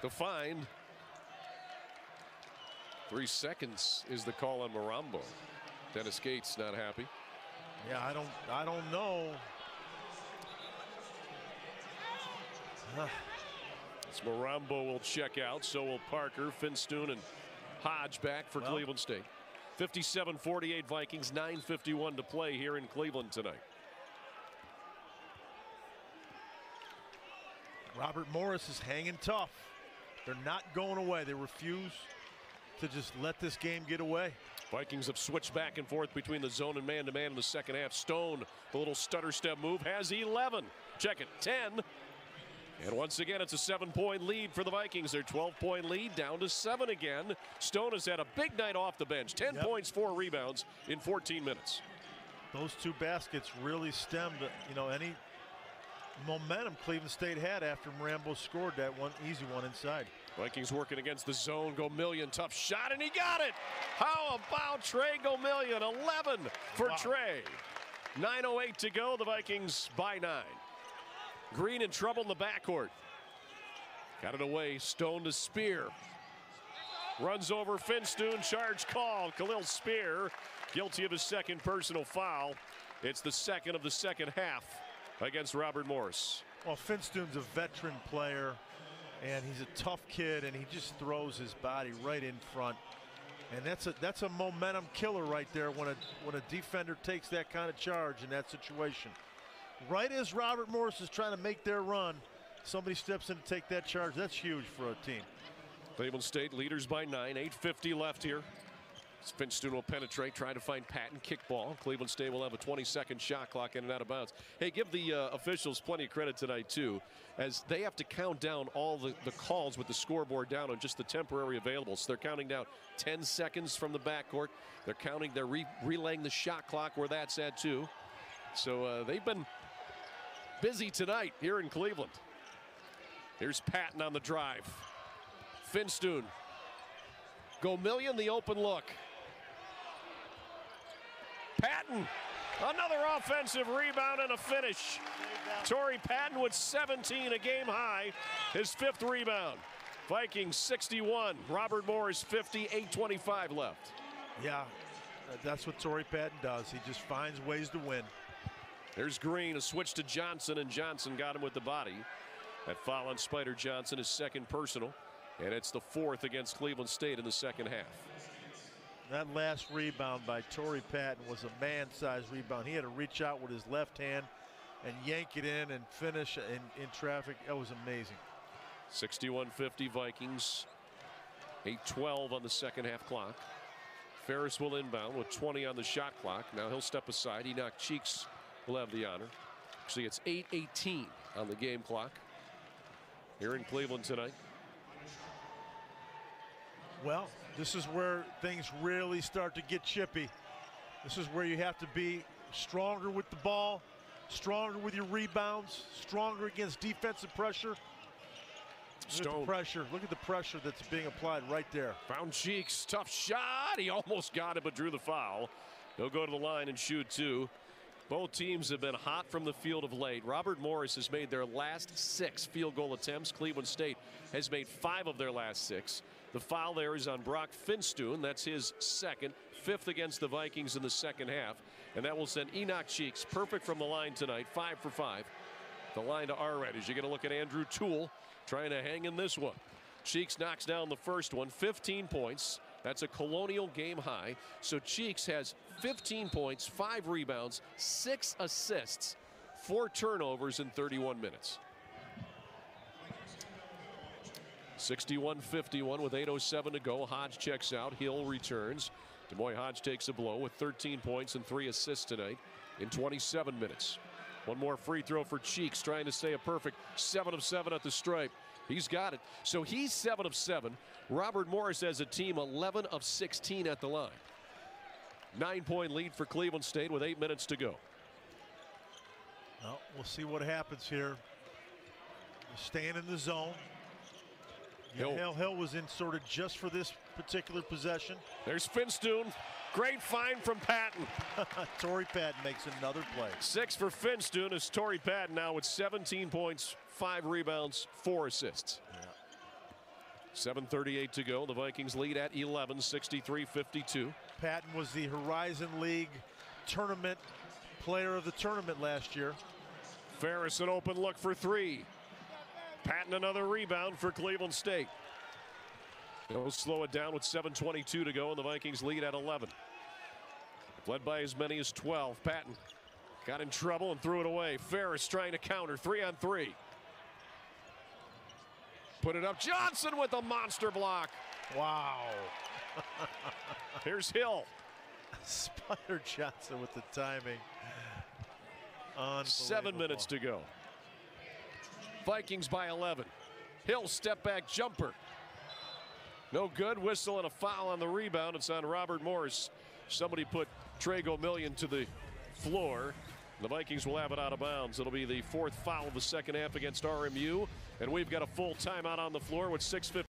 The find. 3 seconds is the call on Marambo. Dennis Gates not happy. Yeah, I don't know. Marambo will check out. So will Parker, Finstoon, and Hodge back for Cleveland State. 57-48 Vikings, 9:51 to play here in Cleveland tonight. Robert Morris is hanging tough. They're not going away. They refuse to just let this game get away. Vikings have switched back and forth between the zone and man-to-man in the second half. Stone, the little stutter step move, has 11. Check it, 10. And once again, it's a 7-point lead for the Vikings. Their 12-point lead down to 7 again. Stone has had a big night off the bench. 10 points, 4 rebounds in 14 minutes. Those 2 baskets really stemmed, any momentum Cleveland State had after Marambo scored that one easy one inside. Vikings working against the zone. Gomillion, tough shot, and he got it. How about Trey Gomillion? 11 for Trey. 9:08 to go. The Vikings by 9. Green in trouble in the backcourt. Got it away. Stone to Spear. Runs over Finstoon. Charge called. Khalil Spear guilty of his second personal foul. It's the second of the second half against Robert Morris. Well, Finstoon's a veteran player, and he's a tough kid, and he just throws his body right in front. And that's a momentum killer right there when a defender takes that kind of charge in that situation. Right as Robert Morris is trying to make their run, somebody steps in to take that charge. That's huge for a team. Cleveland State leaders by 9. 8:50 left here. Finstoon will penetrate, try to find Patton, kickball. Cleveland State will have a 20-second shot clock in and out of bounds. Hey, give the officials plenty of credit tonight, too, as they have to count down all the calls with the scoreboard down on just the temporary available. So they're counting down 10 seconds from the backcourt. They're relaying the shot clock where that's at, too. So they've been busy tonight here in Cleveland. Here's Patton on the drive. Finstoon. Gomillion, the open look. Patton, another offensive rebound and a finish. Torrey Patton with 17, a game high, his 5th rebound. Vikings 61, Robert Morris 50, 8:25 left. Yeah, that's what Torrey Patton does. He just finds ways to win. There's Green, a switch to Johnson, and Johnson got him with the body. That foul on Spider Johnson is second personal, and it's the 4th against Cleveland State in the second half. That last rebound by Torrey Patton was a man-sized rebound. He had to reach out with his left hand and yank it in and finish in traffic. That was amazing. 61-50 Vikings. 8:12 on the second half clock. Ferris will inbound with 20 on the shot clock. Now he'll step aside. Enoch Cheeks will have the honor. Actually, it's 8:18 on the game clock here in Cleveland tonight. Well, this is where things really start to get chippy. This is where you have to be stronger with the ball, stronger with your rebounds, stronger against defensive pressure. Look at the pressure. Look at the pressure that's being applied right there. Found Cheeks. Tough shot. He almost got it, but drew the foul. He'll go to the line and shoot 2. Both teams have been hot from the field of late. Robert Morris has made their last 6 field goal attempts. Cleveland State has made 5 of their last 6. The foul there is on Brock Finstoon. That's his 2nd, 5th against the Vikings in the second half. And that will send Enoch Cheeks perfect from the line tonight, 5 for 5. The line to our right as you're going to look at Andrew Toole trying to hang in this one. Cheeks knocks down the first one, 15 points. That's a Colonial game high. So Cheeks has 15 points, 5 rebounds, 6 assists, 4 turnovers in 31 minutes. 61-51 with 8:07 to go. Hodge checks out. Hill returns. Demoy Hodge takes a blow with 13 points and 3 assists tonight in 27 minutes. One more free throw for Cheeks, trying to stay a perfect 7 of 7 at the stripe. He's got it. So he's 7 of 7. Robert Morris as a team 11 of 16 at the line. 9-point lead for Cleveland State with 8 minutes to go. Well, we'll see what happens here. Staying in the zone. Hill was in sort of just for this particular possession. There's Finstoon. Great find from Patton. Torrey Patton makes another play. 6 for Finstoon as Torrey Patton now with 17 points, 5 rebounds, 4 assists. Yeah. 7:38 to go. The Vikings lead at 11, 63-52. Patton was the Horizon League tournament player of the tournament last year. Ferris an open look for 3. Patton another rebound for Cleveland State. They'll slow it down with 7:22 to go, and the Vikings lead at 11. Led by as many as 12. Patton got in trouble and threw it away. Ferris trying to counter. 3-on-3. Put it up. Johnson with a monster block. Wow. Here's Hill. Spider Johnson with the timing. 7 minutes to go. Vikings by 11. Hill step back jumper. No good. Whistle and a foul on the rebound. It's on Robert Morris. Somebody put Trey Gomillion to the floor. The Vikings will have it out of bounds. It'll be the 4th foul of the second half against RMU. And we've got a full timeout on the floor with 6:50.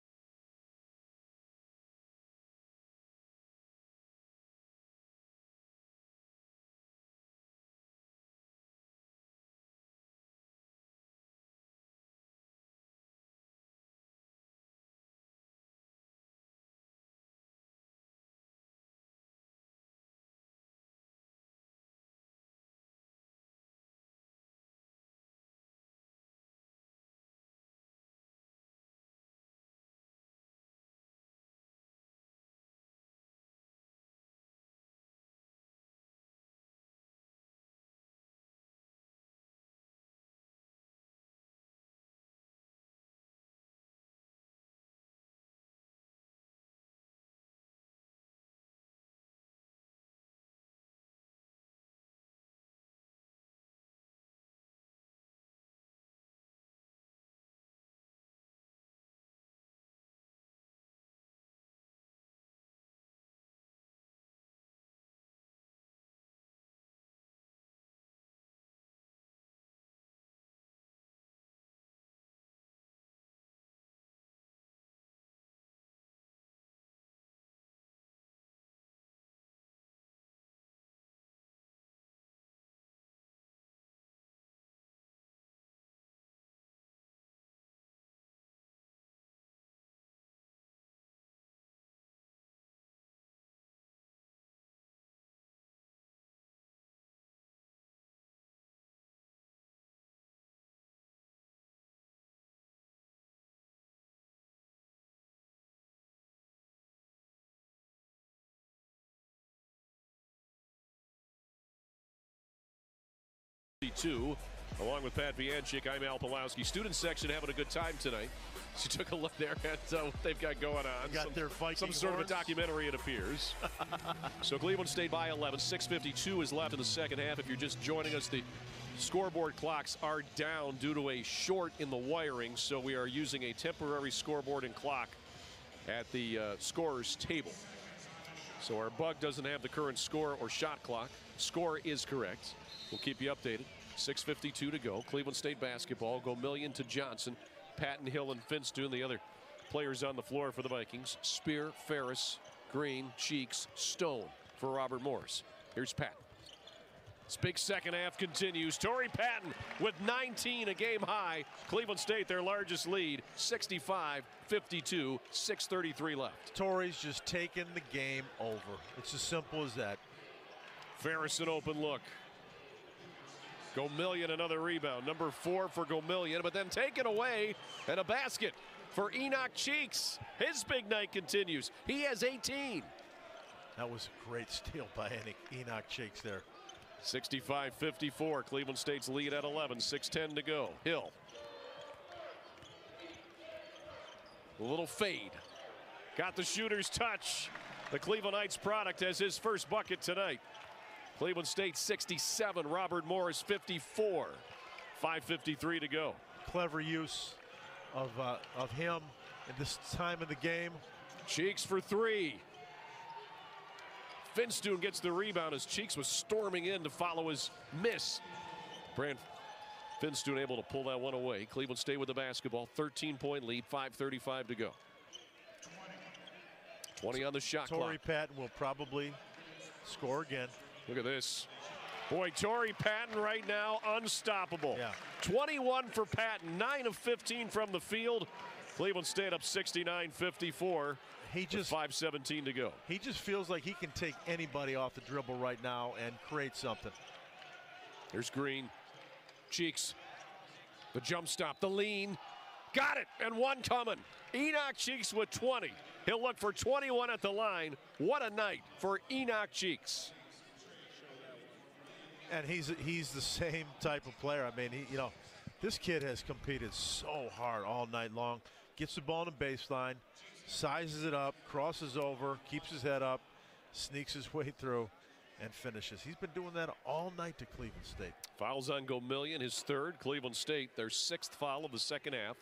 62. Along with Pat Vianchik, I'm Al Pawlowski. Student section having a good time tonight. She took a look there at what they've got going on. Got their Viking some sort horns. of a documentary, it appears. So Cleveland State by 11. 6:52 is left in the second half. If you're just joining us, the scoreboard clocks are down due to a short in the wiring, so we are using a temporary scoreboard and clock at the scorer's table. So our bug doesn't have the current score or shot clock. Score is correct. We'll keep you updated. 6:52 to go. Cleveland State basketball. Gomillion to Johnson. Patton, Hill, and Finstuen, the other players on the floor for the Vikings. Spear, Ferris, Green, Cheeks, Stone for Robert Morris. Here's Patton. This big second half continues. Torrey Patton with 19, a game high. Cleveland State, their largest lead, 65-52, 6:33 left. Torrey's just taking the game over. It's as simple as that. Ferris an open look. Gomillion another rebound. Number 4 for Gomillion, but then taken away and a basket for Enoch Cheeks. His big night continues. He has 18. That was a great steal by Enoch Cheeks there. 65-54. Cleveland State's lead at 11. 6:10 to go. Hill. A little fade. Got the shooter's touch. The Cleveland Knights product has his first bucket tonight. Cleveland State 67. Robert Morris 54. 5:53 to go. Clever use of him at this time of the game. Cheeks for 3. Finstuen gets the rebound as Cheeks was storming in to follow his miss. Brand Finstuen able to pull that one away. Cleveland State with the basketball. 13-point lead. 5:35 to go. 20 on the shot clock. Torrey Patton will probably score again. Look at this. Boy, Torrey Patton right now unstoppable. Yeah. 21 for Patton. 9 of 15 from the field. Cleveland State up 69-54. He just 5:17 to go. He just feels like he can take anybody off the dribble right now and create something. There's Green. Cheeks. The jump stop. The lean. Got it. And one coming. Enoch Cheeks with 20. He'll look for 21 at the line. What a night for Enoch Cheeks. And he's the same type of player. I mean, this kid has competed so hard all night long. Gets the ball on the baseline, sizes it up, crosses over, keeps his head up, sneaks his way through, and finishes. He's been doing that all night to Cleveland State. Fouls on Gomillion, his third. Cleveland State, their 6th foul of the second half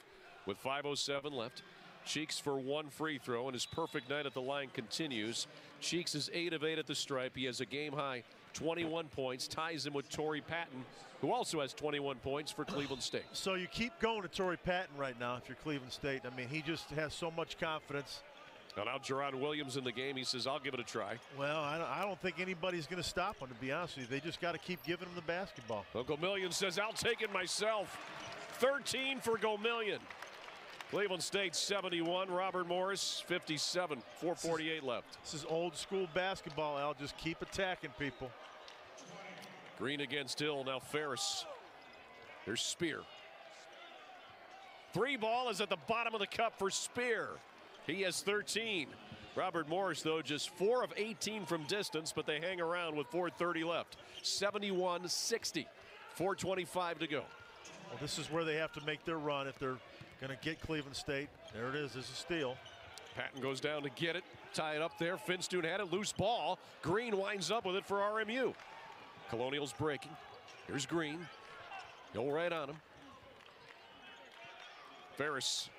with 5:07 left. Cheeks for 1 free throw, and his perfect night at the line continues. Cheeks is 8 of 8 at the stripe. He has a game-high 21 points, ties him with Torrey Patton, who also has 21 points for Cleveland State. So you keep going to Torrey Patton right now if you're Cleveland State. I mean, he just has so much confidence. And now Jerron Williams in the game. He says, I'll give it a try. Well, I don't think anybody's going to stop him, to be honest with you. They just got to keep giving him the basketball. Well, Gomillion says, I'll take it myself. 13 for Gomillion. Cleveland State 71. Robert Morris 57. 4:48 left. This is old school basketball, Al. Just keep attacking people. Green against Hill. Now Ferris. There's Spear. 3 ball is at the bottom of the cup for Spear. He has 13. Robert Morris, though, just 4 of 18 from distance, but they hang around with 4:30 left. 71-60. 4:25 to go. Well, this is where they have to make their run if they're going to get Cleveland State. There it is. There's a steal. Patton goes down to get it. Tie it up there. Finstuen had it. Loose ball. Green winds up with it for RMU. Colonials breaking. Here's Green. Go right on him. Ferris.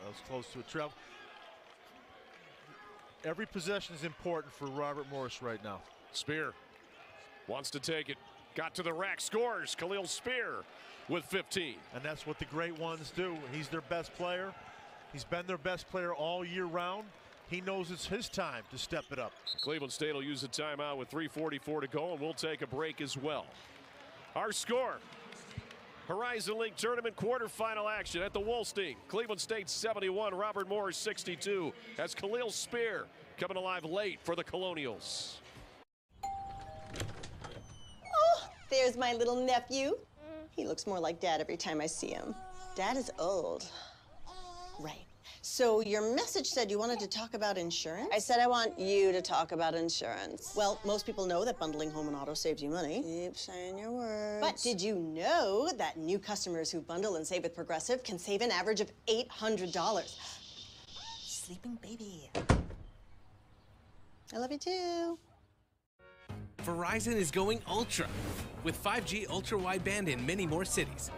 That was close to a travel. Every possession is important for Robert Morris right now. Spear wants to take it. Got to the rack. Scores. Khalil Spear with 15. And that's what the great ones do. He's their best player. He's been their best player all year round. He knows it's his time to step it up. Cleveland State will use a timeout with 3:44 to go, and we'll take a break as well. Our score. Horizon League Tournament quarterfinal action at the Wolstein. Cleveland State 71, Robert Morris 62. As Khalil Spear coming alive late for the Colonials. Oh, there's my little nephew. He looks more like Dad every time I see him. Dad is old. Right. So your message said you wanted to talk about insurance? I said I want you to talk about insurance. Well, most people know that bundling home and auto saves you money. Keep saying your words. But did you know that new customers who bundle and save with Progressive can save an average of $800? Sleeping baby. I love you too. Verizon is going ultra with 5G ultra-wideband in many more cities.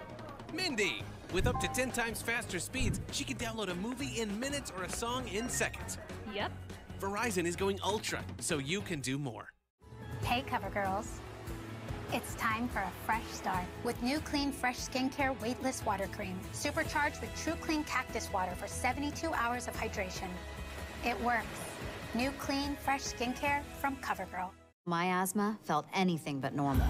Mindy, with up to 10 times faster speeds, she can download a movie in minutes or a song in seconds. Yep. Verizon is going ultra, so you can do more. Hey, CoverGirls. It's time for a fresh start with new Clean Fresh Skincare Weightless Water Cream, supercharged with True Clean Cactus Water for 72 hours of hydration. It works. New Clean Fresh Skincare from CoverGirl. My asthma felt anything but normal.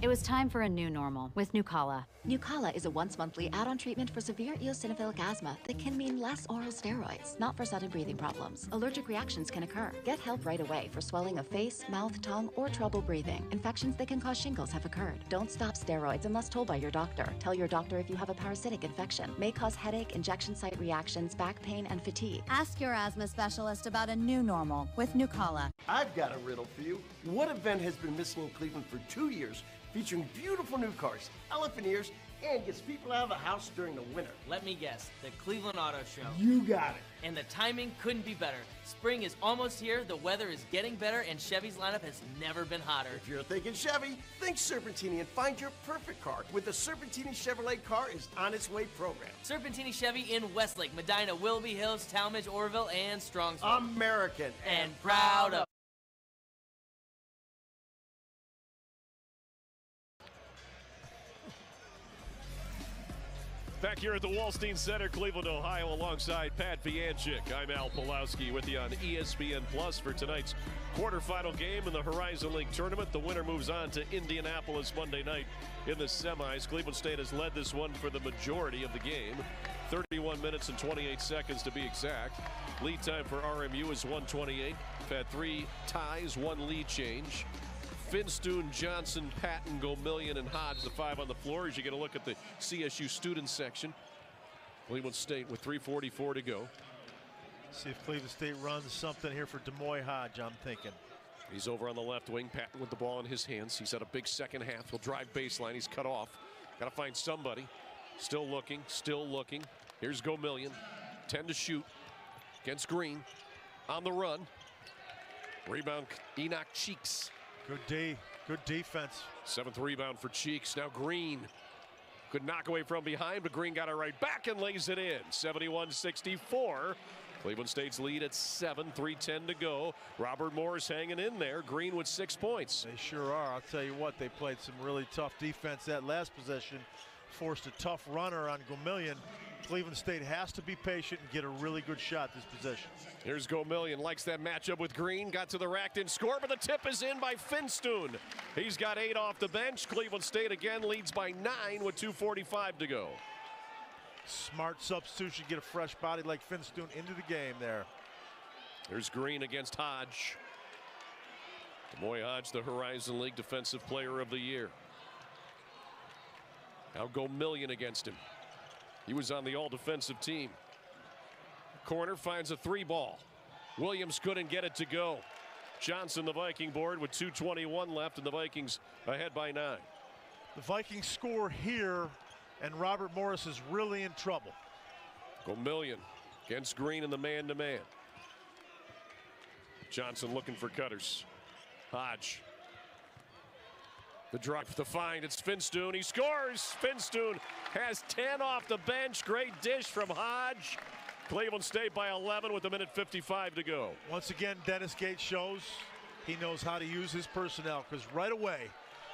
It was time for a new normal with Nucala. Nucala is a once-monthly add-on treatment for severe eosinophilic asthma that can mean less oral steroids, not for sudden breathing problems. Allergic reactions can occur. Get help right away for swelling of face, mouth, tongue, or trouble breathing. Infections that can cause shingles have occurred. Don't stop steroids unless told by your doctor. Tell your doctor if you have a parasitic infection. May cause headache, injection site reactions, back pain, and fatigue. Ask your asthma specialist about a new normal with Nucala. I've got a riddle for you. What event has been missing in Cleveland for 2 years, featuring beautiful new cars, elephant ears, and gets people out of the house during the winter? Let me guess, the Cleveland Auto Show. You got it. And the timing couldn't be better. Spring is almost here, the weather is getting better, and Chevy's lineup has never been hotter. If you're thinking Chevy, think Serpentini and find your perfect car with the Serpentini Chevrolet Car is on its way program. Serpentini Chevy in Westlake, Medina, Willoughby Hills, Talmadge, Orville, and Strongsville. American and proud of. Back here at the Wallstein Center, Cleveland, Ohio, alongside Pat Vianchik. I'm Al Pulowski with you on ESPN Plus for tonight's quarterfinal game in the Horizon League tournament. The winner moves on to Indianapolis Monday night in the semis. Cleveland State has led this one for the majority of the game. 31 minutes and 28 seconds to be exact. Lead time for RMU is 1:28. We've had 3 ties, 1 lead change. Finstoon, Johnson, Patton, Gomillion, and Hodge, the 5 on the floor. As you get a look at the CSU student section. Cleveland State with 3:44 to go. See if Cleveland State runs something here for Demoy Hodge, I'm thinking. He's over on the left wing. Patton with the ball in his hands. He's had a big second half. He'll drive baseline. He's cut off. Got to find somebody. Still looking, still looking. Here's Gomillion. 10 to shoot against Green. On the run. Rebound, Enoch Cheeks. Good D, good defense. 7th rebound for Cheeks. Now Green could knock away from behind, but Green got it right back and lays it in. 71-64. Cleveland State's lead at 7, 3:10 to go. Robert Morris hanging in there. Green with 6 points. They sure are. I'll tell you what, they played some really tough defense that last possession. Forced a tough runner on Gomillion. Cleveland State has to be patient and get a really good shot this possession. Here's Gomillion, likes that matchup with Green, got to the rack, didn't score, but the tip is in by Finstoon. He's got 8 off the bench. Cleveland State again leads by 9 with 2:45 to go. Smart substitution, get a fresh body like Finstoon into the game there. There's Green against Hodge. Demoy Hodge, the Horizon League Defensive Player of the Year. Now Gomillion against him. He was on the all-defensive team. Corner finds a 3 ball. Williams couldn't get it to go. Johnson, the Viking board, with 2:21 left, and the Vikings ahead by 9. The Vikings score here, and Robert Morris is really in trouble. Gomillion against Green in the man-to-man. Johnson looking for cutters. Hodge. The drop, the find, it's Finstoon. He scores! Finstoon has 10 off the bench. Great dish from Hodge. Cleveland State by 11 with 1:55 to go. Once again, Dennis Gates shows he knows how to use his personnel, because right away,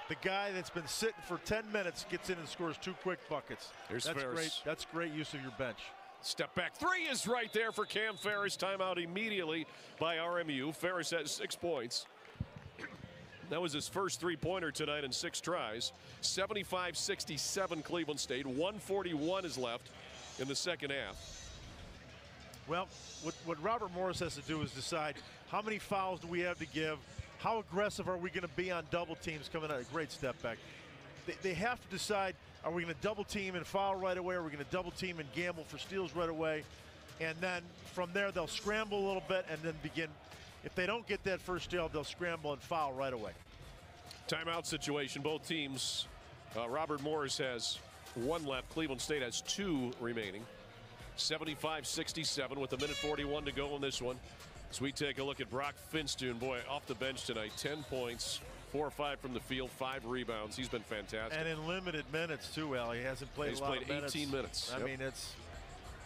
the guy that's been sitting for 10 minutes gets in and scores 2 quick buckets. Here's That's Ferris. great. That's great use of your bench. Step back 3 is right there for Cam Ferris. Timeout immediately by RMU. Ferris has 6 points. That was his first 3-pointer tonight in 6 tries. 75-67 Cleveland State. 1:41 is left in the second half. Well, what Robert Morris has to do is decide how many fouls do we have to give, how aggressive are we going to be on double teams coming out. Great step back. they have to decide, are we going to double team and foul right away? Or are we going to double team and gamble for steals right away? And then from there, they'll scramble a little bit and then begin. If they don't get that first steal, they'll scramble and foul right away. Timeout situation, both teams. Robert Morris has 1 left. Cleveland State has 2 remaining. 75-67 with 1:41 to go in this one. As we take a look at Brock Finstuen, boy, off the bench tonight, 10 points, 4 or 5 from the field, 5 rebounds. He's been fantastic. And in limited minutes too, Al. He hasn't played a lot of minutes. 18 minutes. I mean, it's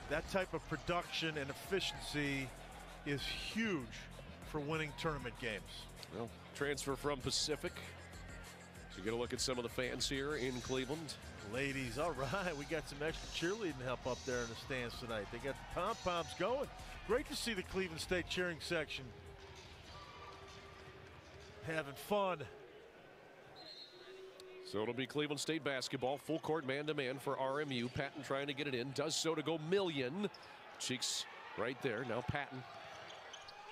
that type of production and efficiency is huge for winning tournament games. Well, transfer from Pacific. So get a look at some of the fans here in Cleveland. Ladies, all right, we got some extra cheerleading help up there in the stands tonight. They got the pom-poms going. Great to see the Cleveland State cheering section having fun. So it'll be Cleveland State basketball, full court man-to-man for RMU. Patton trying to get it in, does so to go million. Cheeks right there. Now Patton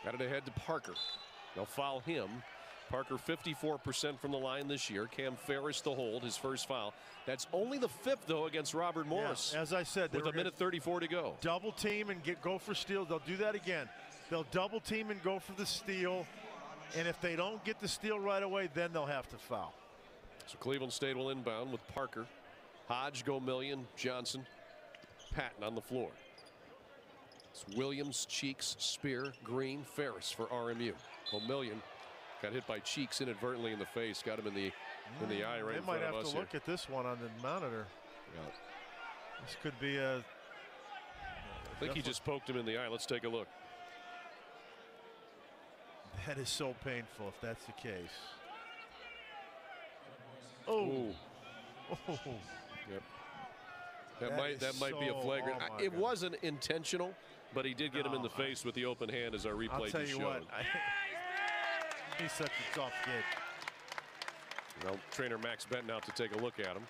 got it ahead to Parker. They'll foul him. Parker 54% from the line this year. Cam Ferris the hold, his first foul. That's only the 5th, though, against Robert Morris. Yeah, as I said, with 1:34 to go. Double team and go for steals. They'll do that again. They'll double team and go for the steal. And if they don't get the steal right away, then they'll have to foul. So Cleveland State will inbound with Parker. Hodge, Gomillion, Johnson, Patton on the floor. It's Williams, Cheeks, Spear, Green, Ferris for RMU. Gomillion got hit by Cheeks inadvertently in the face. Got him in the eye right in front of us. They might have to look at this one on the monitor. Yeah. This could be a. I think he just poked him in the eye. Let's take a look. That is so painful if that's the case. Oh. Oh. Yep. That might be a flagrant. Oh it wasn't intentional, but he did get him in the face with the open hand, as our replay I'll tell just you showed. what. He's such a tough kid. Well, trainer Max Benton out to take a look at him.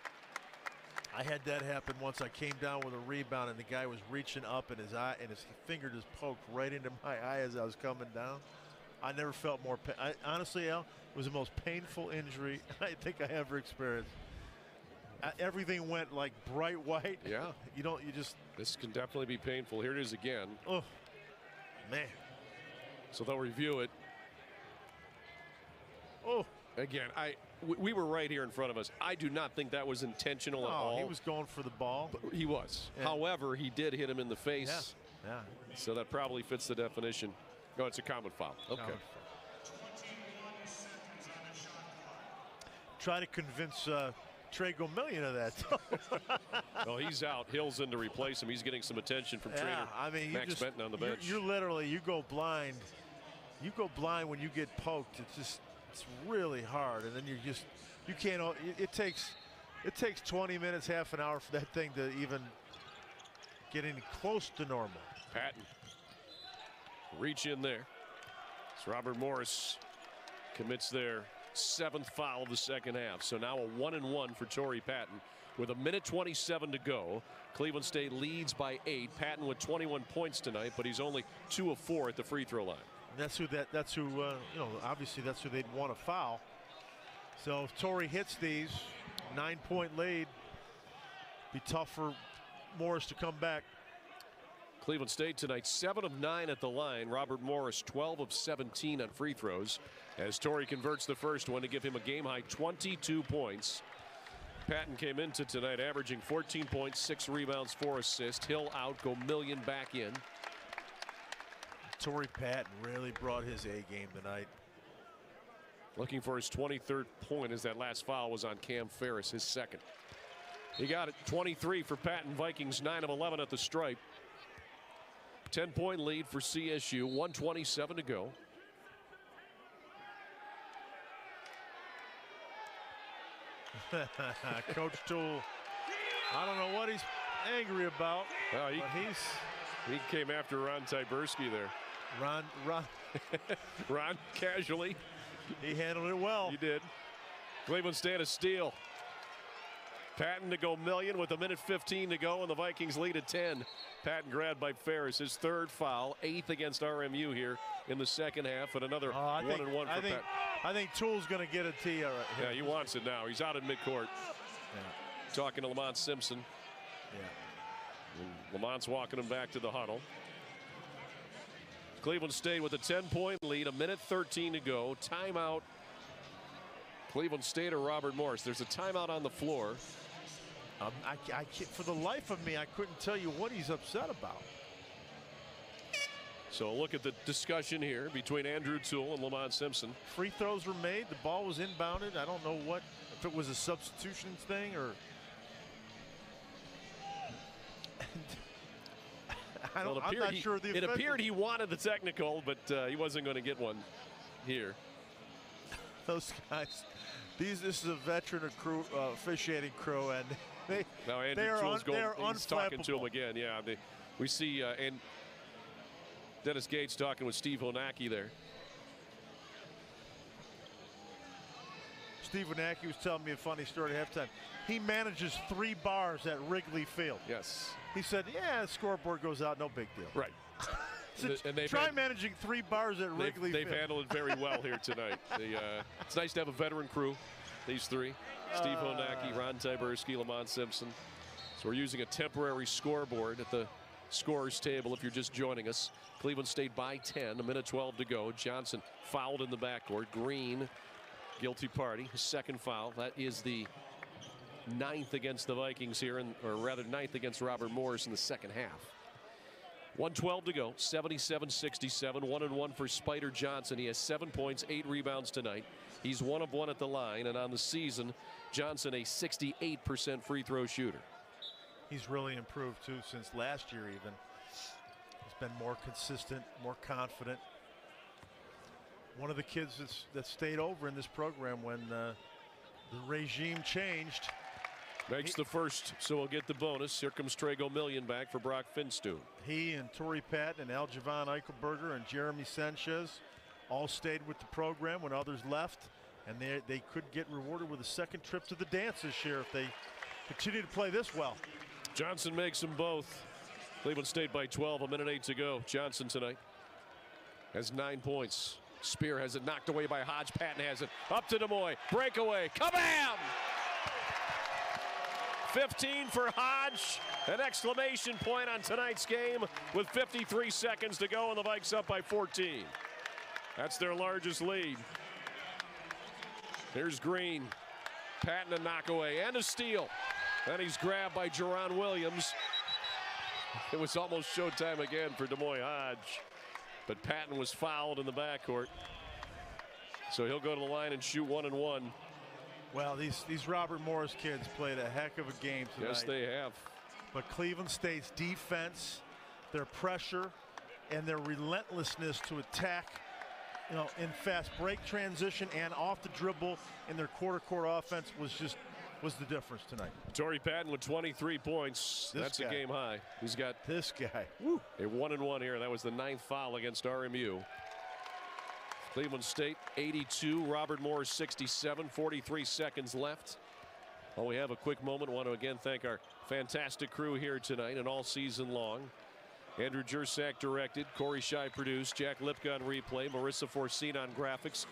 I had that happen once. I came down with a rebound and the guy was reaching up and his eye and his finger just poked right into my eye as I was coming down. I never felt more pain. Honestly, Al, it was the most painful injury I think I ever experienced. Everything went like bright white. Yeah. This can definitely be painful. Here it is again. Oh, man. So they'll review it. Oh. Again, we were right here in front of us. I do not think that was intentional at all. He was going for the ball. But he was. Yeah. However, he did hit him in the face. Yeah. So that probably fits the definition. No, it's a common foul. Okay. Common foul. Try to convince Trey Gomillion of that. Well, he's out. Hill's in to replace him. He's getting some attention from trainer Max Benton on the bench. You literally, you go blind. You go blind when you get poked. It's really hard, and then you can't. It takes 20 minutes, half an hour for that thing to even get any close to normal. Patton, reach in there. So Robert Morris commits their 7th foul of the second half. So now a 1-and-1 for Torrey Patton with 1:27 to go. Cleveland State leads by 8. Patton with 21 points tonight, but he's only 2 of 4 at the free throw line. That's who obviously that's who they'd want to foul. So if Torrey hits these, 9-point lead, be tough for Morris to come back. Cleveland State tonight 7 of 9 at the line. Robert Morris 12 of 17 on free throws as Torrey converts the first one to give him a game high 22 points. Patton came into tonight averaging 14 points, 6 rebounds, 4 assists. Hill out, Gomillion back in. Torrey Patton really brought his A game tonight. Looking for his 23rd point as that last foul was on Cam Ferris, his second. He got it. 23 for Patton. Vikings 9 of 11 at the stripe. 10-point lead for CSU. 1:27 to go. Coach Toole, I don't know what he's angry about. Well, he came after Ron Tyberski there. Ron casually. He handled it well. He did. Cleveland State a steal. Patton to Gomillion with 1:15 to go, and the Vikings lead at 10. Patton grabbed by Ferris, his 3rd foul, 8th against RMU here in the second half, and another 1-and-1 for Patton. I think Toole's going to get a tee. Yeah, he wants it now. He's out at midcourt. talking to Lamont Simpson. And Lamont's walking him back to the huddle. Cleveland State with a 10-point lead, 1:13 to go. Timeout. Cleveland State or Robert Morris. There's a timeout on the floor. For the life of me, I couldn't tell you what he's upset about. So look at the discussion here between Andrew Toole and Lamont Simpson. Free throws were made. The ball was inbounded. I don't know if it was a substitution thing or. I'm not sure of the it appeared he wanted the technical, but he wasn't going to get one here. Those guys, this is a veteran crew, officiating crew, and now Andrew Toole's he's talking to him again. Yeah, we see and Dennis Gates talking with Steve Honacki there. Steve Honacki was telling me a funny story at halftime. He manages 3 bars at Wrigley Field. Yes. He said, yeah, the scoreboard goes out, no big deal. Right. And try managing 3 bars at Wrigley Field. They've handled it very well here tonight. It's nice to have a veteran crew, these 3. Steve Honacki, Ron Tyberski, Lamont Simpson. So we're using a temporary scoreboard at the scorer's table if you're just joining us. Cleveland State by 10, 1:12 to go. Johnson fouled in the backcourt. Green, guilty party, his 2nd foul. That is the 9th against the Vikings here, or rather 9th against Robert Morris in the 2nd half. 1:12 to go, 77-67, 1-1 for Spider Johnson. He has 7 points, 8 rebounds tonight. He's 1 of 1 at the line, and on the season, Johnson a 68% free throw shooter. He's really improved too since last year even. He's been more consistent, more confident. One of the kids that stayed over in this program when the regime changed. Makes the first, so we'll get the bonus. Here comes Trago Million back for Brock Finstuen. He and Torrey Patton and Aljavon Eichelberger and Jeremy Sanchez all stayed with the program when others left, and they could get rewarded with a 2nd trip to the dance this year if they continue to play this well. Johnson makes them both. Cleveland State by 12, 1:08 to go. Johnson tonight has 9 points. Spear has it knocked away by Hodge. Patton has it up to Demoy. Breakaway. Kabam! 15 for Hodge. An exclamation point on tonight's game with 53 seconds to go, and the Vikes up by 14. That's their largest lead. Here's Green. Patton a knockaway and a steal. And he's grabbed by Jerron Williams. It was almost showtime again for Demoy Hodge. But Patton was fouled in the backcourt. So he'll go to the line and shoot 1 and 1. Well, these Robert Morris kids played a heck of a game tonight. Yes, they have. But Cleveland State's defense, their pressure, and their relentlessness to attack, in fast break transition and off the dribble in their quarter-court offense was the difference tonight. Torrey Patton with 23 points. That's a game high. He's got this guy. A 1 and 1 here. That was the 9th foul against RMU. Cleveland State 82, Robert Morris 67, 43 seconds left. Well, we have a quick moment. Want to again thank our fantastic crew here tonight and all season long. Andrew Jersak directed, Corey Shai produced, Jack Lipka on replay, Marissa Forcina on graphics,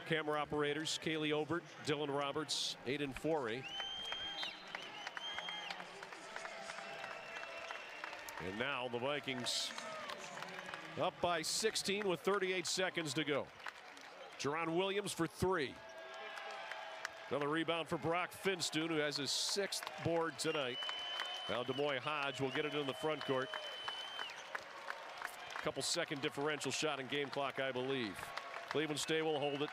camera operators Kaylee Obert, Dylan Roberts, Aiden Forey. And now the Vikings up by 16 with 38 seconds to go. Jerron Williams for 3. Another rebound for Brock Finstuen, who has his 6th board tonight. Now Demoy Hodge will get it in the front court. Couple second differential shot in game clock, I believe. Cleveland State will hold it.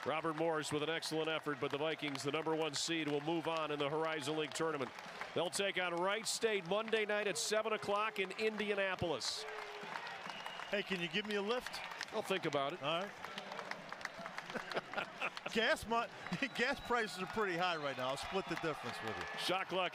Robert Morris with an excellent effort, but the Vikings, the #1 seed, will move on in the Horizon League tournament. They'll take on Wright State Monday night at 7 o'clock in Indianapolis. Hey, can you give me a lift? I'll think about it. All right. Gas prices are pretty high right now. I'll split the difference with you. Shot clock